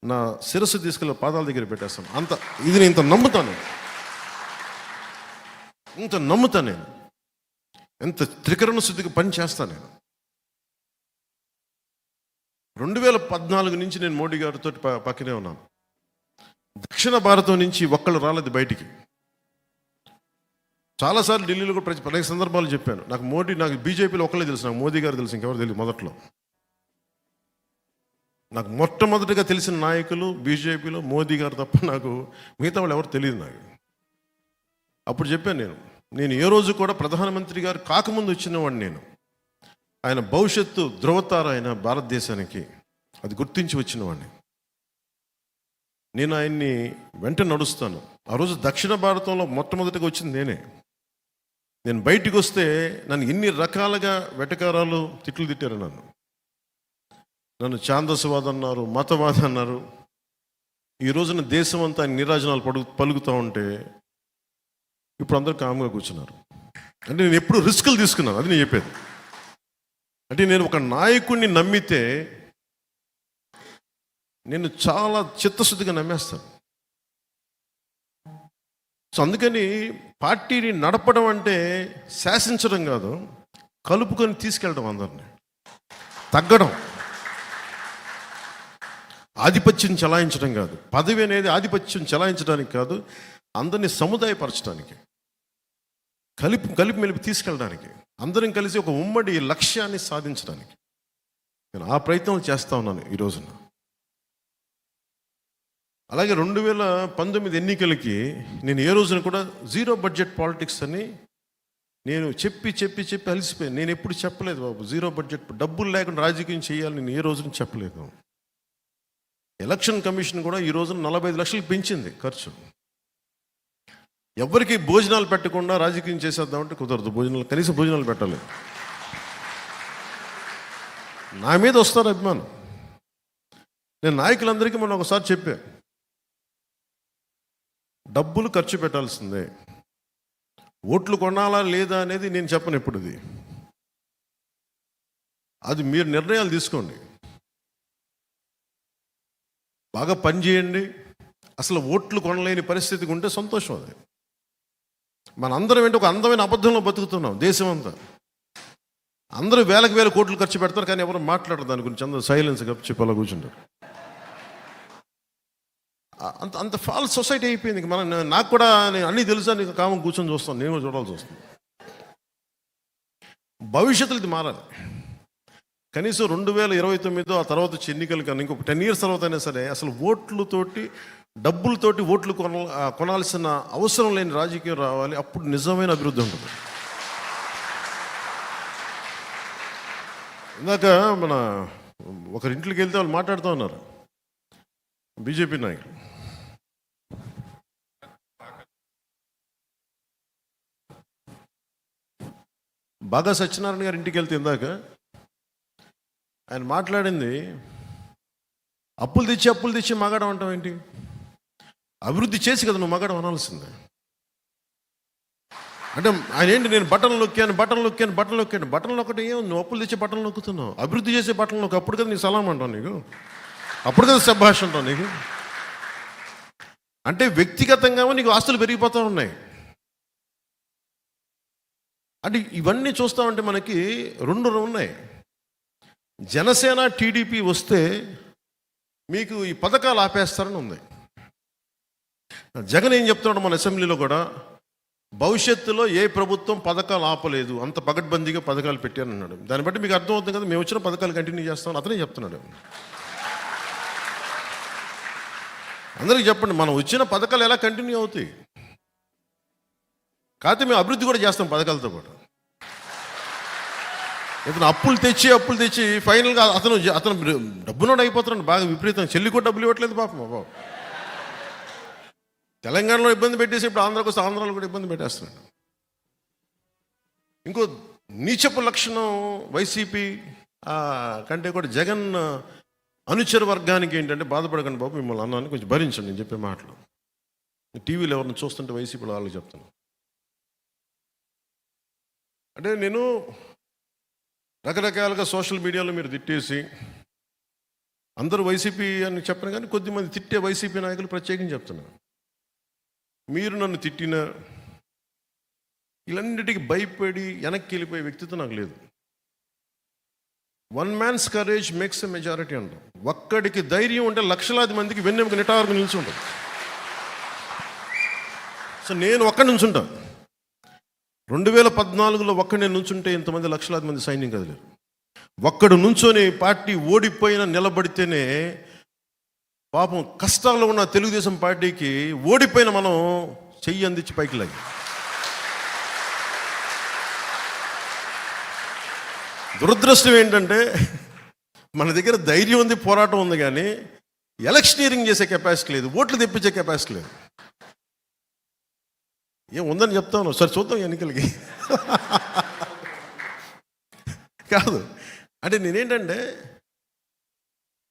నా శిరస్సు తీసుకెళ్ళి పాదాల దగ్గర పెట్టేస్తాను. ఇది నేను ఇంత నమ్ముతాను, నేను ఎంత త్రికరణ శుద్ధికి పని చేస్తాను. నేను 2014 నుంచి నేను మోడీ గారితో పక్కనే ఉన్నాను. దక్షిణ భారతం నుంచి ఒక్కళ్ళు రాలేదు బయటికి. చాలాసార్లు ఢిల్లీలో కూడా అనేక సందర్భాలు చెప్పాను, నాకు బీజేపీలో ఒకళ్ళే తెలుసు, నాకు మోదీ గారు తెలుసు, ఇంకెవరు తెలియదు. మొదట్లో నాకు మొట్టమొదటిగా తెలిసిన నాయకులు బీజేపీలో మోదీ గారు తప్ప నాకు మిగతా వాళ్ళు ఎవరు తెలియదు. నాకు అప్పుడు చెప్పాను, నేను ఏ రోజు కూడా ప్రధానమంత్రి గారు కాకముందు వచ్చినవాడిని. ఆయన భవిష్యత్తు ధృవతార ఆయన భారతదేశానికి, అది గుర్తించి వచ్చినవాడిని. నేను ఆయన్ని వెంట నడుస్తాను. ఆ రోజు దక్షిణ భారతంలో మొట్టమొదటిగా వచ్చింది నేనే. నేను బయటికి వస్తే నన్ను ఎన్ని రకాలుగా వెటకారాలు తిట్లు తిట్టారు. నన్ను ఛాందసవాద అన్నారు, మతవాద అన్నారు. ఈ రోజున దేశం అంతా ఆయన నీరాజనాలు పలుకుతూ ఉంటే ఇప్పుడు అందరూ కామ్గా కూర్చున్నారు. అంటే నేను ఎప్పుడు రిస్కులు తీసుకున్నాను, అది నేను చెప్పేది. అంటే నేను ఒక నాయకుడిని నమ్మితే నేను చాలా చిత్తశుద్ధిగా నమ్మేస్తాను. సో అందుకని పార్టీని నడపడం అంటే శాసించడం కాదు, కలుపుకొని తీసుకెళ్ళడం, అందరినీ తగ్గడం, ఆధిపత్యం చెలాయించడం కాదు. పదవి అనేది ఆధిపత్యం చెలాయించడానికి కాదు, అందరినీ సముదాయపరచడానికి, కలిపి మెలిపి తీసుకెళ్ళడానికి, అందరం కలిసి ఒక ఉమ్మడి లక్ష్యాన్ని సాధించడానికి నేను ఆ ప్రయత్నం చేస్తూ ఉన్నాను ఈ రోజున. అలాగే 2019 ఎన్నికలకి నేను ఏ రోజున కూడా జీరో బడ్జెట్ పాలిటిక్స్ అని నేను చెప్పి అలసిపోయాను. నేను ఎప్పుడు చెప్పలేదు బాబు, జీరో బడ్జెట్, డబ్బులు లేకుండా రాజకీయం చేయాలి నేను ఏ రోజున చెప్పలేదు. ఎలక్షన్ కమిషన్ కూడా ఈ రోజున 45 లక్షలు పెంచింది ఖర్చు. ఎవరికి భోజనాలు పెట్టకుండా రాజకీయం చేసేద్దామంటే కుదరదు. కనీసం భోజనాలు పెట్టాలి. నా మీద వస్తారు అభిమానం. నేను నాయకులందరికీ మొన్న ఒకసారి చెప్పా, డబ్బులు ఖర్చు పెట్టాల్సిందే, ఓట్లు కొనాలా లేదా అనేది నేను చెప్పను. ఎప్పుడు అది మీరు నిర్ణయాలు తీసుకోండి, బాగా పని చేయండి. అసలు ఓట్లు కొనలేని పరిస్థితికి ఉంటే సంతోషం. అది మన అందరం ఏంటి, ఒక అందమైన అబద్ధంలో బతుకుతున్నాం. దేశం అంతా అందరూ వేల కోట్లు ఖర్చు పెడతారు, కానీ ఎవరు మాట్లాడరు దాని గురించి. అందరూ సైలెన్స్ చెప్పి అలా కూర్చుంటారు. అంత ఫాల్స్ సొసైటీ అయిపోయింది. నాకు కూడా అన్నీ తెలుసా, నీకు కామం కూర్చొని చూస్తాను, నేను కూడా చూడాల్సి వస్తుంది. భవిష్యత్తులో ఇది మారాలి. కనీసం 2029 ఆ తర్వాత వచ్చే ఎన్నికలు కానీ ఇంకొక 10 years తర్వాత అయినా సరే అసలు డబ్బులతోటి ఓట్లు కొనాల్సిన అవసరం లేని రాజకీయం రావాలి. అప్పుడు నిజమైన అభివృద్ధి ఉంటుంది. ఇందాక మన ఒకరింట్లోకి వెళ్తే వాళ్ళు మాట్లాడుతూ ఉన్నారు, బీజేపీ నాయకులు. బాగా సత్యనారాయణ గారి ఇంటికి వెళ్తే ఇందాక ఆయన మాట్లాడింది, అప్పులు తెచ్చి మగాడం అంటాం ఏంటి? అభివృద్ధి చేసి కదా నువ్వు మగాడం అనాల్సిందే. అంటే ఆయన ఏంటి, నేను బటన్లు నొక్కాను ఒకటి ఏం, నువ్వు అప్పులు తెచ్చే బటన్లు నొక్కుతున్నావు, అభివృద్ధి చేసే బటన్లు నొక్కు. అప్పుడు కదా నీకు సలాం అంటావు, నీకు అప్పుడు కదా శభాష్ అంటావు నీకు. అంటే వ్యక్తిగతంగా నీకు ఆస్తులు పెరిగిపోతూ ఉన్నాయి. అంటే ఇవన్నీ చూస్తామంటే మనకి రెండు ఉన్నాయి. జనసేన టీడీపీ వస్తే మీకు ఈ పథకాలు ఆపేస్తారని ఉంది. జగన్ ఏం చెప్తున్నాడు మన అసెంబ్లీలో కూడా, భవిష్యత్తులో ఏ ప్రభుత్వం పథకాలు ఆపలేదు, అంత పగడ్బందీగా పథకాలు పెట్టాను అన్నాడు. దాన్ని బట్టి మీకు అర్థమవుతుంది కదా, మేము వచ్చిన పథకాలు కంటిన్యూ చేస్తామని అతనే చెప్తున్నాడు. అందరికీ చెప్పండి, మనం వచ్చిన పథకాలు ఎలా కంటిన్యూ అవుతాయి? కాకపోతే మేము అభివృద్ధి కూడా చేస్తాం పథకాలతో పాటు. ఇతను అప్పులు తెచ్చి ఫైనల్గా అతను డబ్బునోడు అయిపోతున్నాడు బాగా విపరీతం. చెల్లి కూడా డబ్బులు ఇవ్వట్లేదు పాపం. బాబు తెలంగాణలో ఇబ్బంది పెట్టేసి ఇప్పుడు ఆంధ్రాకు వస్తే ఆంధ్రాలో కూడా ఇబ్బంది పెట్టేస్తున్నాడు. ఇంకో నీచపు లక్షణం వైసీపీ కంటే కూడా జగన్ అనుచర వర్గానికి ఏంటంటే, బాధపడకండి బాబు, మిమ్మల్ని అన్నాను కొంచెం భరించండి నేను చెప్పే మాటలు. టీవీలో ఎవరిని చూస్తుంటే వైసీపీలో వాళ్ళకి చెప్తాను. అంటే నేను రకరకాలుగా సోషల్ మీడియాలో మీరు తిట్టేసి, అందరూ వైసీపీ అని చెప్పను కానీ కొద్దిమంది తిట్టే వైసీపీ నాయకులు ప్రత్యేకంగా చెప్తున్నారు. మీరు నన్ను తిట్టిన ఇలాంటికి భయపడి వెనక్కి వెళ్ళిపోయే వ్యక్తిత్వం నాకు లేదు. One man's courage makes a majority అంటాం. ఒక్కడికి ధైర్యం ఉంటే లక్షలాది మందికి వెన్నెముక నిటారుగా నిల్చుంటాం. సో నేను ఒక్కడి నుంచుంటాను. 2014లో ఒక్కడే నుంచుంటే ఇంతమంది లక్షలాది మంది సైన్యం కదలేరు. ఒక్కడు నుంచొని పార్టీ ఓడిపోయిన నిలబడితేనే పాపం కష్టాల్లో ఉన్న తెలుగుదేశం పార్టీకి ఓడిపోయిన మనం చెయ్యి అందించి పైకి లాగి. దురదృష్టం ఏంటంటే మన దగ్గర ధైర్యం ఉంది, పోరాటం ఉంది, కానీ ఎలక్షనీరింగ్ చేసే కెపాసిటీ లేదు, ఓట్లు తెప్పించే కెపాసిటీ లేదు. ఏం ఉందని చెప్తాను, సరే చూద్దాం ఎన్నికలకి. కాదు అంటే నేనేంటంటే,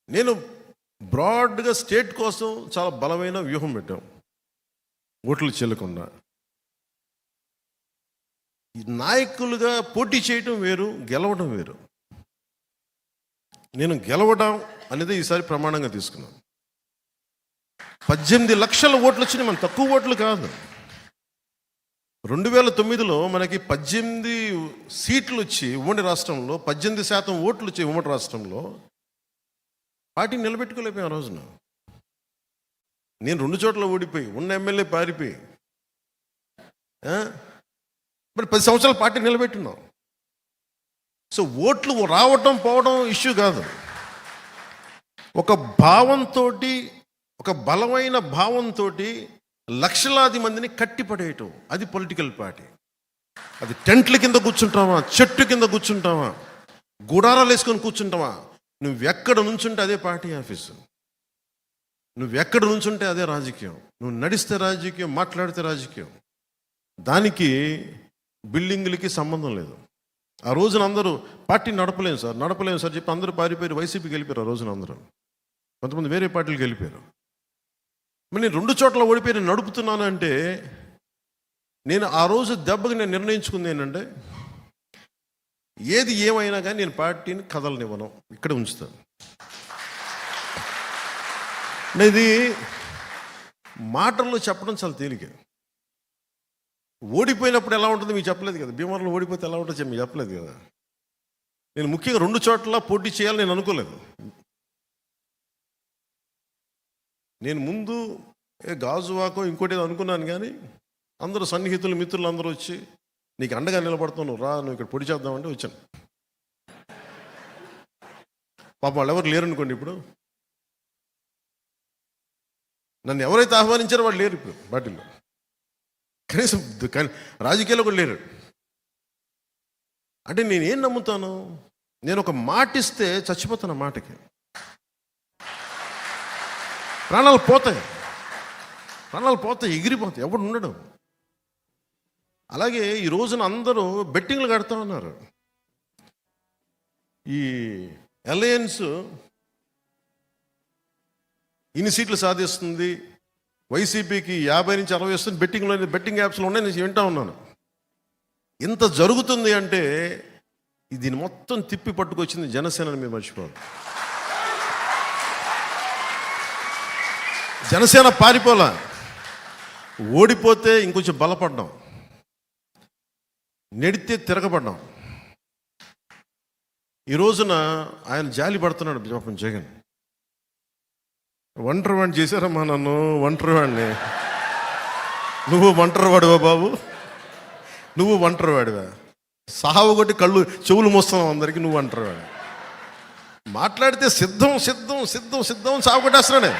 నేను బ్రాడ్గా స్టేట్ కోసం చాలా బలమైన వ్యూహం పెట్టాం. ఓట్లు చెల్లకుండా నాయకులుగా పోటీ చేయటం వేరు, గెలవడం వేరు. నేను గెలవడం అనేది ఈసారి ప్రమాణంగా తీసుకున్నాను. 18 లక్షల ఓట్లు వచ్చినాయి, మన తక్కువ ఓట్లు కాదు. 2009లో మనకి 18 సీట్లు వచ్చి ఉమ్మడి రాష్ట్రంలో 18% ఓట్లు వచ్చి ఉమ్మడి రాష్ట్రంలో పార్టీని నిలబెట్టుకోలేకపోయాం. ఆ రోజున నేను 2 చోట్ల ఓడిపోయి, ఉన్న ఎమ్మెల్యే పారిపోయి, మరి 10 సంవత్సరాల పార్టీ నిలబెట్టున్నాం. సో ఓట్లు రావటం పోవడం ఇష్యూ కాదు. ఒక భావంతో, ఒక బలమైన భావంతో లక్షలాది మందిని కట్టిపడేయటం, అది పొలిటికల్ పార్టీ. అది టెంట్ల కింద కూర్చుంటావా, చెట్టు కింద కూర్చుంటావా, గుడారాలు వేసుకొని కూర్చుంటావా, నువ్వెక్కడ నుంచుంటే అదే పార్టీ ఆఫీసు, నువ్వెక్కడ నుంచుంటే అదే రాజకీయం. నువ్వు నడిస్తే రాజకీయం, మాట్లాడితే రాజకీయం. దానికి బిల్డింగులకి సంబంధం లేదు. ఆ రోజున అందరూ పార్టీ నడపలేము సార్ చెప్పి అందరూ పారిపోయారు, వైసీపీకి వెళ్ళిపోయారు. ఆ రోజున అందరూ, కొంతమంది వేరే పార్టీలకు వెళ్ళిపోయారు. మరి నేను 2 చోట్ల ఓడిపోయి నేను నడుపుతున్నాను అంటే, నేను ఆ రోజు దెబ్బకి నేను నిర్ణయించుకుంది ఏంటంటే, ఏది ఏమైనా కానీ నేను పార్టీని కదలనివ్వను, ఇక్కడ ఉంచుతాను. ఇది మాటల్లో చెప్పడం చాలా తేలిక. ఓడిపోయినప్పుడు ఎలా ఉంటుందో మీకు చెప్పలేదు కదా, భీమవరంలో ఓడిపోతే ఎలా ఉంటుందో మీకు చెప్పలేదు కదా. నేను ముఖ్యంగా 2 చోట్ల పోటీ చేయాలని నేను అనుకోలేదు. నేను ముందు గాజువాకో ఇంకోటి ఏదో అనుకున్నాను, కానీ అందరూ సన్నిహితులు మిత్రులు అందరూ వచ్చి నీకు అండగా నిలబడతావు, నువ్వు రా, నువ్వు ఇక్కడ పొడి చేద్దామంటే వచ్చాను. పాపం వాళ్ళు ఎవరు లేరు అనుకోండి. ఇప్పుడు నన్ను ఎవరైతే ఆహ్వానించారో వాళ్ళు లేరు ఇప్పుడు పార్టీలో, కనీసం రాజకీయాల్లో కూడా లేరు. అంటే నేనేం నమ్ముతాను, నేను ఒక మాట ఇస్తే చచ్చిపోతాను. ఆ మాటకి ప్రాణాలు పోతాయి, ఎగిరిపోతాయి, ఎవడు ఉండడం. అలాగే ఈ రోజున అందరూ బెట్టింగ్లు కడతా ఉన్నారు. ఈ అలయన్స్ ఇన్ని సీట్లు సాధిస్తుంది, వైసీపీకి 50 నుంచి 60 వస్తుంది, బెట్టింగ్ యాప్స్లో ఉన్నాయి. నేను వింటా ఉన్నాను. ఇంత జరుగుతుంది అంటే దీన్ని మొత్తం తిప్పి పట్టుకొచ్చింది జనసేనని మీరు మర్చిపోవాలి. జనసేన పారిపోలా, ఓడిపోతే ఇంకొంచెం బలపడ్డాం, నెడితే తిరగబడ్డాం. ఈ రోజున ఆయన జాలి పడుతున్నాడు పాపం జగన్. ఒంటరి వాడిని చేశారమ్మా నన్ను, ఒంటరి వాడిని. నువ్వు ఒంటరి వాడివా బాబు? నువ్వు ఒంటరి వాడివా? సావు కొట్టి కళ్ళు చెవులు మోస్తున్నావు అందరికీ, నువ్వు ఒంటరి వాడి. మాట్లాడితే సిద్ధం సిద్ధం సిద్ధం సిద్ధం సాగు కొట్టేస్తున్నాడే.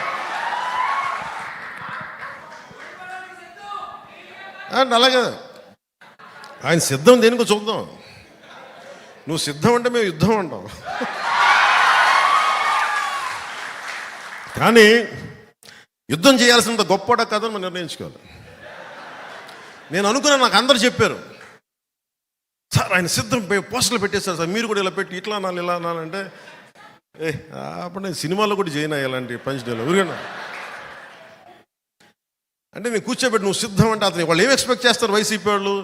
అలాగే ఆయన సిద్ధం దేనికో చూద్దాం. నువ్వు సిద్ధం అంటే మేము యుద్ధం అంటాం. కానీ యుద్ధం చేయాల్సినంత గొప్పడా కాదని మనం నిర్ణయించుకోవాలి. నేను అనుకున్నా, నాకు అందరు చెప్పారు, సార్ ఆయన సిద్ధం పోస్టర్లు పెట్టేస్తారు సార్, మీరు కూడా ఇలా పెట్టి ఇట్లా అనాలి ఇలా అనాలంటే, అప్పుడు నేను సినిమాలో కూడా చేయను ఇలాంటి పంచ్ డేలో ఊరికన్నా. అంటే నేను కూర్చోబెట్టి నువ్వు సిద్ధం అంటే అతను వాళ్ళు ఏం ఎక్స్పెక్ట్ చేస్తారు వైసీపీ వాళ్ళు?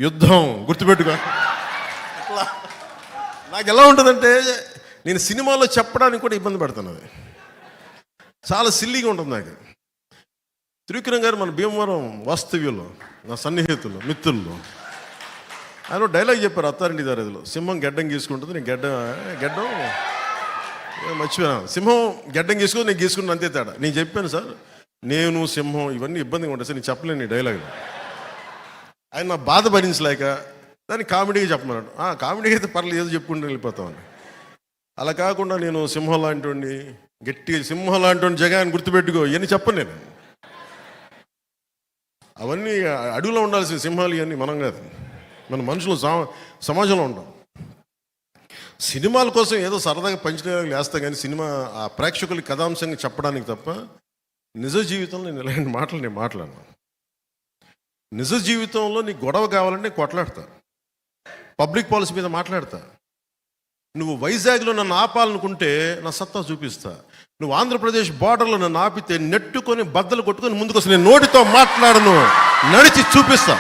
యుద్ధం, గుర్తుపెట్టుకో. అట్లా నాకు ఎలా ఉంటుందంటే, నేను సినిమాలో చెప్పడానికి కూడా ఇబ్బంది పడుతున్నాను. అది చాలా సిల్లీగా ఉంటుంది నాకు. త్రివిక్రమ్ గారు మన భీమవరం వాస్తవ్యంలో నా సన్నిహితులు మిత్రులు ఆయన డైలాగ్ చెప్పారు అత్తారింటి దారిలో, సింహం గెడ్డం గీసుకుంటుంది, నేను గెడ్డం మర్చిపోయాను, సింహం గెడ్డం గీసుకుని నేను గీసుకున్నాను అంతే తేడా. నేను చెప్పాను సార్, నేను సింహం ఇవన్నీ ఇబ్బందిగా ఉంటాయి సార్, నేను చెప్పలేను ఈ డైలాగ్. ఆయన నా బాధ భరించలేక దాన్ని కామెడీగా చెప్పమన్నాడు. కామెడీగా అయితే పర్లేదు, ఏదో చెప్పుకుంటూ వెళ్ళిపోతామని. అలా కాకుండా నేను సింహం లాంటి గట్టిగా సింహం లాంటి జగన్ గుర్తుపెట్టుకో ఇవన్నీ చెప్పను నేను. అవన్నీ అడవిలో ఉండాల్సిన సింహాలు ఇవన్నీ మనం కాదు, మన మనుషులు సమాజంలో ఉంటాం. సినిమాల కోసం ఏదో సరదాగా పంచడానికి వేస్తాం కానీ సినిమా ఆ ప్రేక్షకులకి కథాంశంగా చెప్పడానికి తప్ప నిజ జీవితంలో నేను ఇలాంటి మాటలు నేను మాట్లాడను. నిజ జీవితంలో నీకు గొడవ కావాలంటే నేను కొట్లాడతా, పబ్లిక్ పాలసీ మీద మాట్లాడతా. నువ్వు వైజాగ్లో నన్ను ఆపాలనుకుంటే నా సత్తా చూపిస్తా. నువ్వు ఆంధ్రప్రదేశ్ బార్డర్లో నన్ను ఆపితే నెట్టుకొని బద్దలు కొట్టుకొని ముందుకు వస్తా. నేను నోటితో మాట్లాడను, నడిచి చూపిస్తా.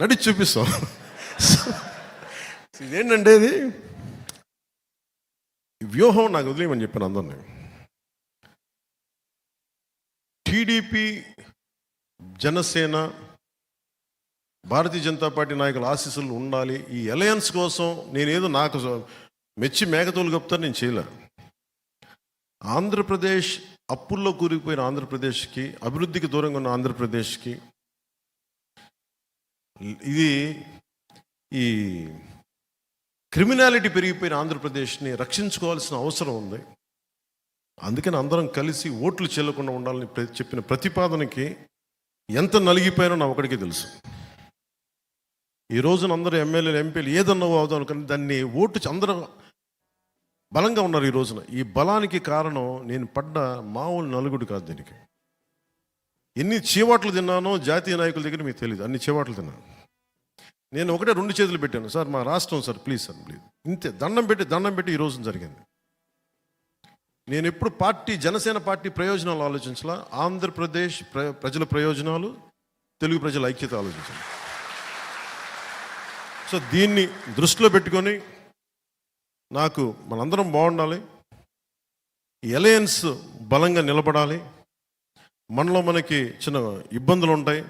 నడిచి చూపిస్తాం. ఇదేంటంటే ఇది వ్యూహం నాకు వదిలేయమని చెప్పాను అందరినీ. టీడీపీ, జనసేన, భారతీయ జనతా పార్టీ నాయకుల ఆశీస్సులు ఉండాలి. ఈ అలయన్స్ కోసం నేనేదో నాకు మెచ్చి మేకతోలు కప్తాను, నేను చేయలేను. ఆంధ్రప్రదేశ్ అప్పుల్లో కూరుకుపోయిన ఆంధ్రప్రదేశ్కి, అభివృద్ధికి దూరంగా ఉన్న ఆంధ్రప్రదేశ్కి, ఇది ఈ క్రిమినాలిటీ పెరిగిపోయిన ఆంధ్రప్రదేశ్ని రక్షించుకోవాల్సిన అవసరం ఉంది. అందుకని అందరం కలిసి ఓట్లు చెల్లకుండా ఉండాలని చెప్పిన ప్రతిపాదనకి ఎంత నలిగిపోయానో నా ఒకడికి తెలుసు. ఈ రోజున అందరూ ఎమ్మెల్యేలు, ఎంపీలు ఏదన్నా అవుదాం కానీ దాన్ని ఓటు అందరూ బలంగా ఉన్నారు ఈ రోజున. ఈ బలానికి కారణం నేను పడ్డ మామూలు నలుగుడు కాదు. దీనికి ఎన్ని చీవాట్లు తిన్నానో జాతీయ నాయకుల దగ్గర మీకు తెలియదు, అన్ని చీవాట్లు తిన్నాను. నేను ఒకటే 2 చేతులు పెట్టాను, సార్ మా రాష్ట్రం సార్ ప్లీజ్ సార్ ప్లీజ్, ఇంతే దండం పెట్టి ఈ రోజున జరిగింది. నేను ఎప్పుడు జనసేన పార్టీ ప్రయోజనాలు ఆలోచించాల, ఆంధ్రప్రదేశ్ ప్రజల ప్రయోజనాలు, తెలుగు ప్రజల ఐక్యత ఆలోచించాలి. సో దీన్ని దృష్టిలో పెట్టుకొని నాకు మనందరం బాగుండాలి, ఈ అలయన్స్ బలంగా నిలబడాలి. మనలో మనకి చిన్న ఇబ్బందులు ఉంటాయి,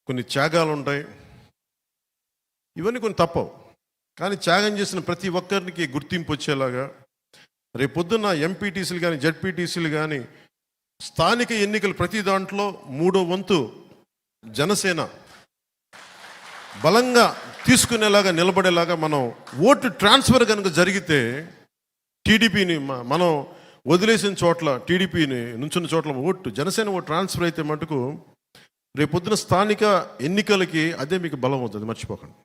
కొన్ని త్యాగాలు ఉంటాయి, ఇవన్నీ కొన్ని తప్పవు. కానీ త్యాగం చేసిన ప్రతి ఒక్కరికి గుర్తింపు వచ్చేలాగా రేపొద్దున్న ఎంపీటీసీలు కానీ జడ్పీటీసీలు కానీ స్థానిక ఎన్నికలు ప్రతి దాంట్లో 3వ వంతు జనసేన బలంగా తీసుకునేలాగా నిలబడేలాగా మనం ఓటు ట్రాన్స్ఫర్ కనుక జరిగితే టీడీపీని మనం వదిలేసిన చోట్ల, టీడీపీని నుంచున్న చోట్ల జనసేన ఓటు ట్రాన్స్ఫర్ అయితే మటుకు రేపొద్దున స్థానిక ఎన్నికలకి అదే మీకు బలం అవుతుంది, మర్చిపోకండి.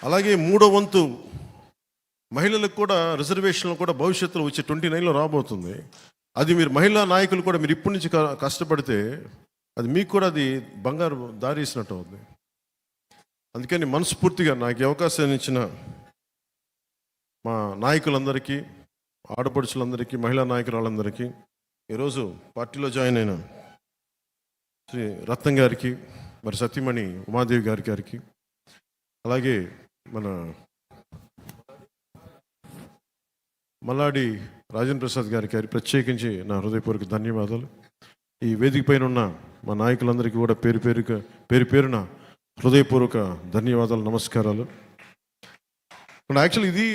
అలాగే 3వ వంతు మహిళలకు కూడా రిజర్వేషన్లు కూడా భవిష్యత్తులో వచ్చే 29లో రాబోతుంది. అది మీరు మహిళా నాయకులు కూడా మీరు ఇప్పటి నుంచి కష్టపడితే అది మీకు కూడా అది బంగారు దారి ఇచ్చినట్టు అవుతుంది. అందుకని మనస్ఫూర్తిగా నాకు ఈ అవకాశాన్ని ఇచ్చిన మా నాయకులందరికీ, ఆడపడుచులందరికీ, మహిళా నాయకురాలందరికీ, ఈరోజు పార్టీలో జాయిన్ అయిన శ్రీ రత్నం గారికి, మరి సతీమణి ఉమాదేవి గారికి, అలాగే మన మల్లాడి రాజేంద్ర ప్రసాద్ గారికి ప్రత్యేకించి నా హృదయపూర్వక ధన్యవాదాలు. ఈ వేదిక పైన ఉన్న మా నాయకులందరికీ కూడా పేరు పేరున హృదయపూర్వక ధన్యవాదాలు, నమస్కారాలు. యాక్చువల్లీ ఇది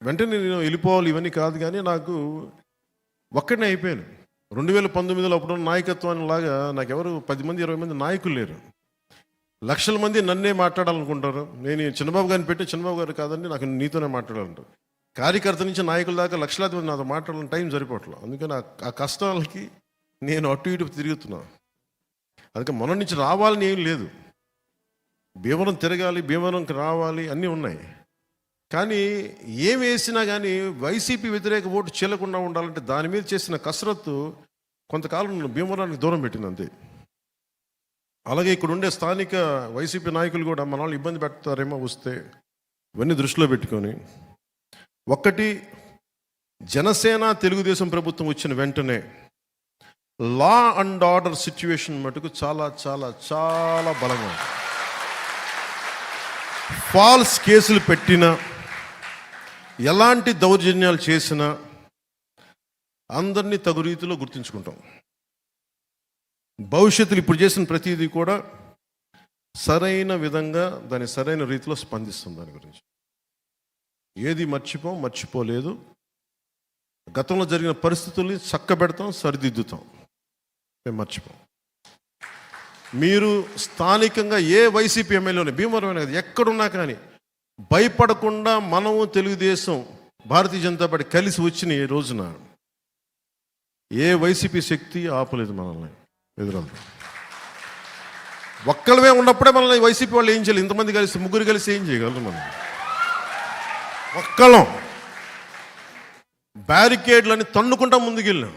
వెంటనే నేను వెళ్ళిపోవాలి ఇవన్నీ కాదు, కానీ నాకు ఒక్కడనే అయిపోయాను. 2019లో అప్పుడున్న నాయకత్వాన్ని లాగా నాకు ఎవరు 10 మంది 20 మంది నాయకులు లేరు. లక్షల మంది నన్నే మాట్లాడాలనుకుంటారు. నేను చిన్నబాబు గారిని పెట్టి చిన్నబాబు గారు కాదండి నాకు నీతోనే మాట్లాడాలంటారు. కార్యకర్త నుంచి నాయకుల దాకా లక్షలాది మంది నాతో మాట్లాడాలని టైం సరిపోవట్లేదు. అందుకని ఆ కష్టాలకి నేను అటు ఇటు తిరుగుతున్నాను. అందుకే మొన్న నుంచి రావాలని ఏం లేదు. భీమవరం తిరగాలి, భీమవరంకి రావాలి అన్నీ ఉన్నాయి. కానీ ఏం వేసినా కానీ వైసీపీ వ్యతిరేక ఓటు చెల్లకుండా ఉండాలంటే దాని మీద చేసిన కసరత్తు కొంతకాలం భీమవరానికి దూరం పెట్టింది అంతే. అలాగే ఇక్కడ ఉండే స్థానిక వైసీపీ నాయకులు కూడా మన వాళ్ళు ఇబ్బంది పెడతారేమో వస్తే ఇవన్నీ దృష్టిలో పెట్టుకొని, ఒక్కటి జనసేన తెలుగుదేశం ప్రభుత్వం వచ్చిన వెంటనే లా అండ్ ఆర్డర్ సిచ్యువేషన్ మటుకు చాలా చాలా చాలా బలంగా ఉంది. ఫాల్స్ కేసులు పెట్టినా, ఎలాంటి దౌర్జన్యాలు చేసినా అందరినీ తగు రీతిలో గుర్తించుకుంటాం. భవిష్యత్తులో ఇప్పుడు చేసిన ప్రతిదీ కూడా సరైన విధంగా దాని సరైన రీతిలో స్పందిస్తుంది. దాని గురించి ఏది మర్చిపోలేదు. గతంలో జరిగిన పరిస్థితుల్ని చక్కబెడతాం, సరిదిద్దుతాం, మేము మర్చిపోం. మీరు స్థానికంగా ఏ వైసీపీ ఎమ్మెల్యేని భీమవరం కదా ఎక్కడున్నా కానీ భయపడకుండా మనము తెలుగుదేశం భారతీయ జనతా పార్టీ కలిసి వచ్చిన ఈ రోజున ఏ వైసీపీ శక్తి ఆపలేదు మనల్ని. ఎదురంతా ఒక్కలమే ఉన్నప్పుడే మనల్ని వైసీపీ వాళ్ళు ఏం చేయాలి? ఇంతమంది కలిసి, ముగ్గురు కలిసి ఏం చేయగలరు? మనం ఒక్కలం బ్యారికేడ్లని తన్నుకుంటా ముందుకెళ్ళాం.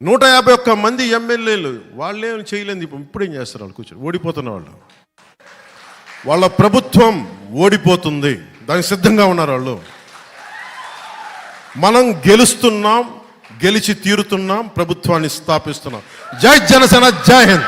151 మంది ఎమ్మెల్యేలు వాళ్ళేం చేయలేదు. ఇప్పుడేం చేస్తారు? వాళ్ళు కూర్చొని ఓడిపోతున్న వాళ్ళు. వాళ్ళ ప్రభుత్వం ఓడిపోతుంది, దానికి సిద్ధంగా ఉన్నారు వాళ్ళు. మనం గెలుస్తున్నాం, గెలిచి తీరుతున్నాం, ప్రభుత్వాన్ని స్థాపిస్తున్నాం. జై జనసేన, జై హింద్.